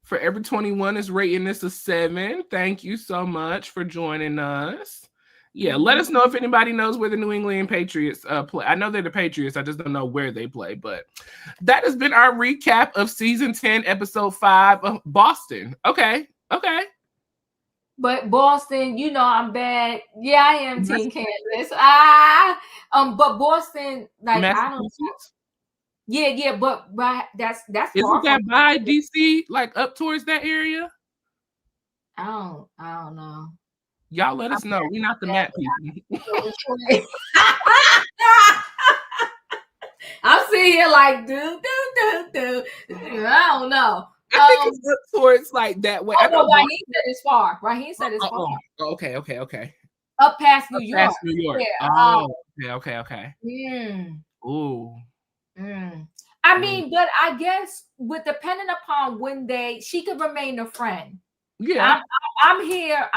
Forever 21 is rating this a 7. Thank you so much for joining us. Yeah, let us know if anybody knows where the New England Patriots play. I know they're the Patriots. I just don't know where they play. But that has been our recap of season 10, episode 5 of Boston. Okay. But Boston, I'm bad. Yeah, I am Team Kansas. But Boston, like I don't know. Yeah, but that's isn't that by DC, like up towards that area? I don't know. Y'all let us know. We're not the map people. I'm sitting here like do. I don't know. I think it's up towards like that way. No, Raheem said it's far. Raheem said it's far. Okay. Up past New York. Past New York. Yeah. Okay. Ooh. I mean, but I guess with depending upon when she could remain a friend. Yeah, I'm here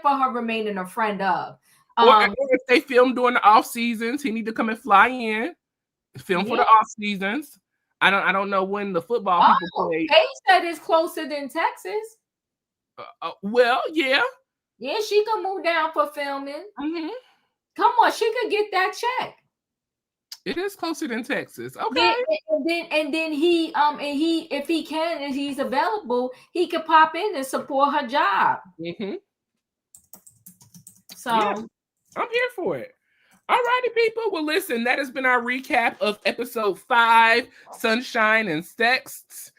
for her remaining a friend of. Or if they film during the off seasons, he need to come and fly in, film for the off seasons. I don't know when the football people play. They said it's closer than Texas. Well, yeah. Yeah, she could move down for filming. Mm-hmm. Come on, she could get that check. It is closer than Texas. Okay. And then he if he can and he's available, he could pop in and support her job. Mm-hmm. So yeah, I'm here for it. All righty, people. Well, listen, that has been our recap of episode 5, Sunshine and Sexts.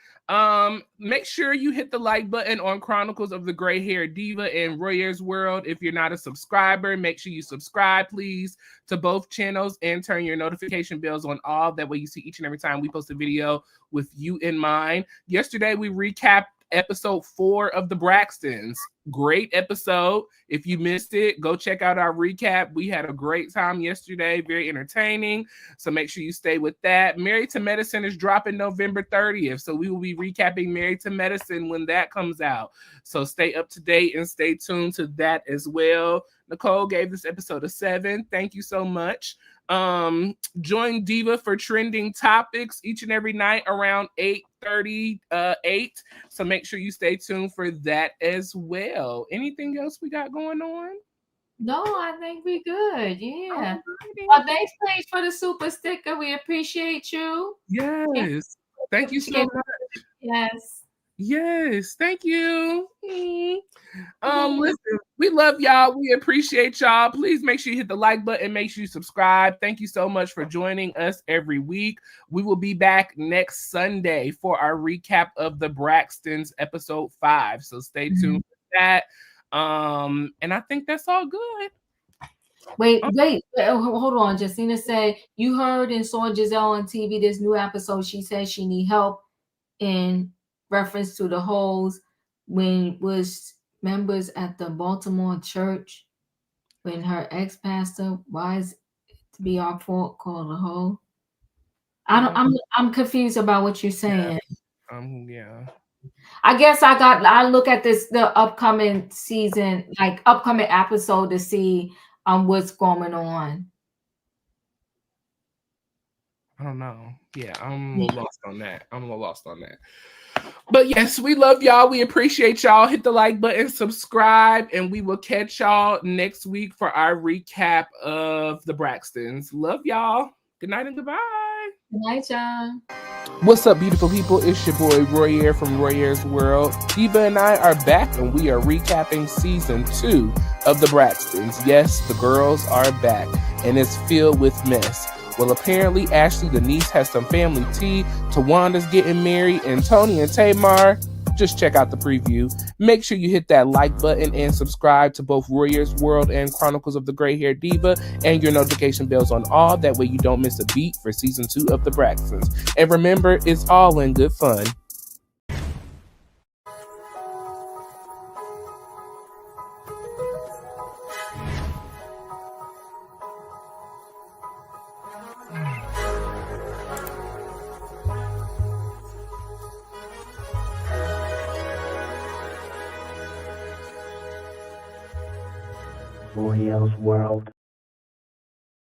Make sure you hit the like button on Chronicles of the Gray Hair Diva and Royaire's World. If you're not a subscriber, make sure you subscribe, please, to both channels and turn your notification bells on all. That way you see each and every time we post a video with you in mind. Yesterday, we recapped episode 4 of the Braxtons. Great episode. If you missed it, go check out our recap. We had a great time yesterday. Very entertaining. So make sure you stay with that. Married to Medicine is dropping November 30th. So we will be recapping Married to Medicine when that comes out. So stay up to date and stay tuned to that as well. Nicole gave this episode a 7. Thank you so much. Join Diva for trending topics each and every night around 8:38. So make sure you stay tuned for that as well. Anything else we got going on? No, I think we're good. Yeah. Thanks, Paige, for the super sticker. We appreciate you. Yes. Thank you so much. Yes, thank you. Listen, we love y'all. We appreciate y'all. Please make sure you hit the like button. Make sure you subscribe. Thank you so much for joining us every week. We will be back next Sunday for our recap of the Braxtons episode 5. So stay tuned for that. And I think that's all good. Wait, hold on. Justina said you heard and saw Giselle on TV this new episode. She said she need help in reference to the hoes when was members at the Baltimore church when her ex-pastor was to be our fault called a hoe. I'm confused about what you're saying. Yeah. I guess I look at the upcoming season, like upcoming episode to see what's going on. I don't know. Yeah, I'm a little lost on that. But yes, we love y'all. We appreciate y'all. Hit the like button, subscribe, and we will catch y'all next week for our recap of the Braxtons. Love y'all. Good night and goodbye. Good night, y'all. What's up, beautiful people? It's your boy Royiare from Royaire's World. Diva and I are back, and we are recapping season 2 of the Braxtons. Yes, the girls are back, and it's filled with mess. Well, apparently, Ashley, the niece, has some family tea. Tawanda's getting married, and Tony and Tamar. Just check out the preview. Make sure you hit that like button and subscribe to both Royaire's World and Chronicles of the Gray Hair Diva, and your notification bells on all. That way you don't miss a beat for season 2 of the Braxtons. And remember, it's all in good fun. Royaire's World.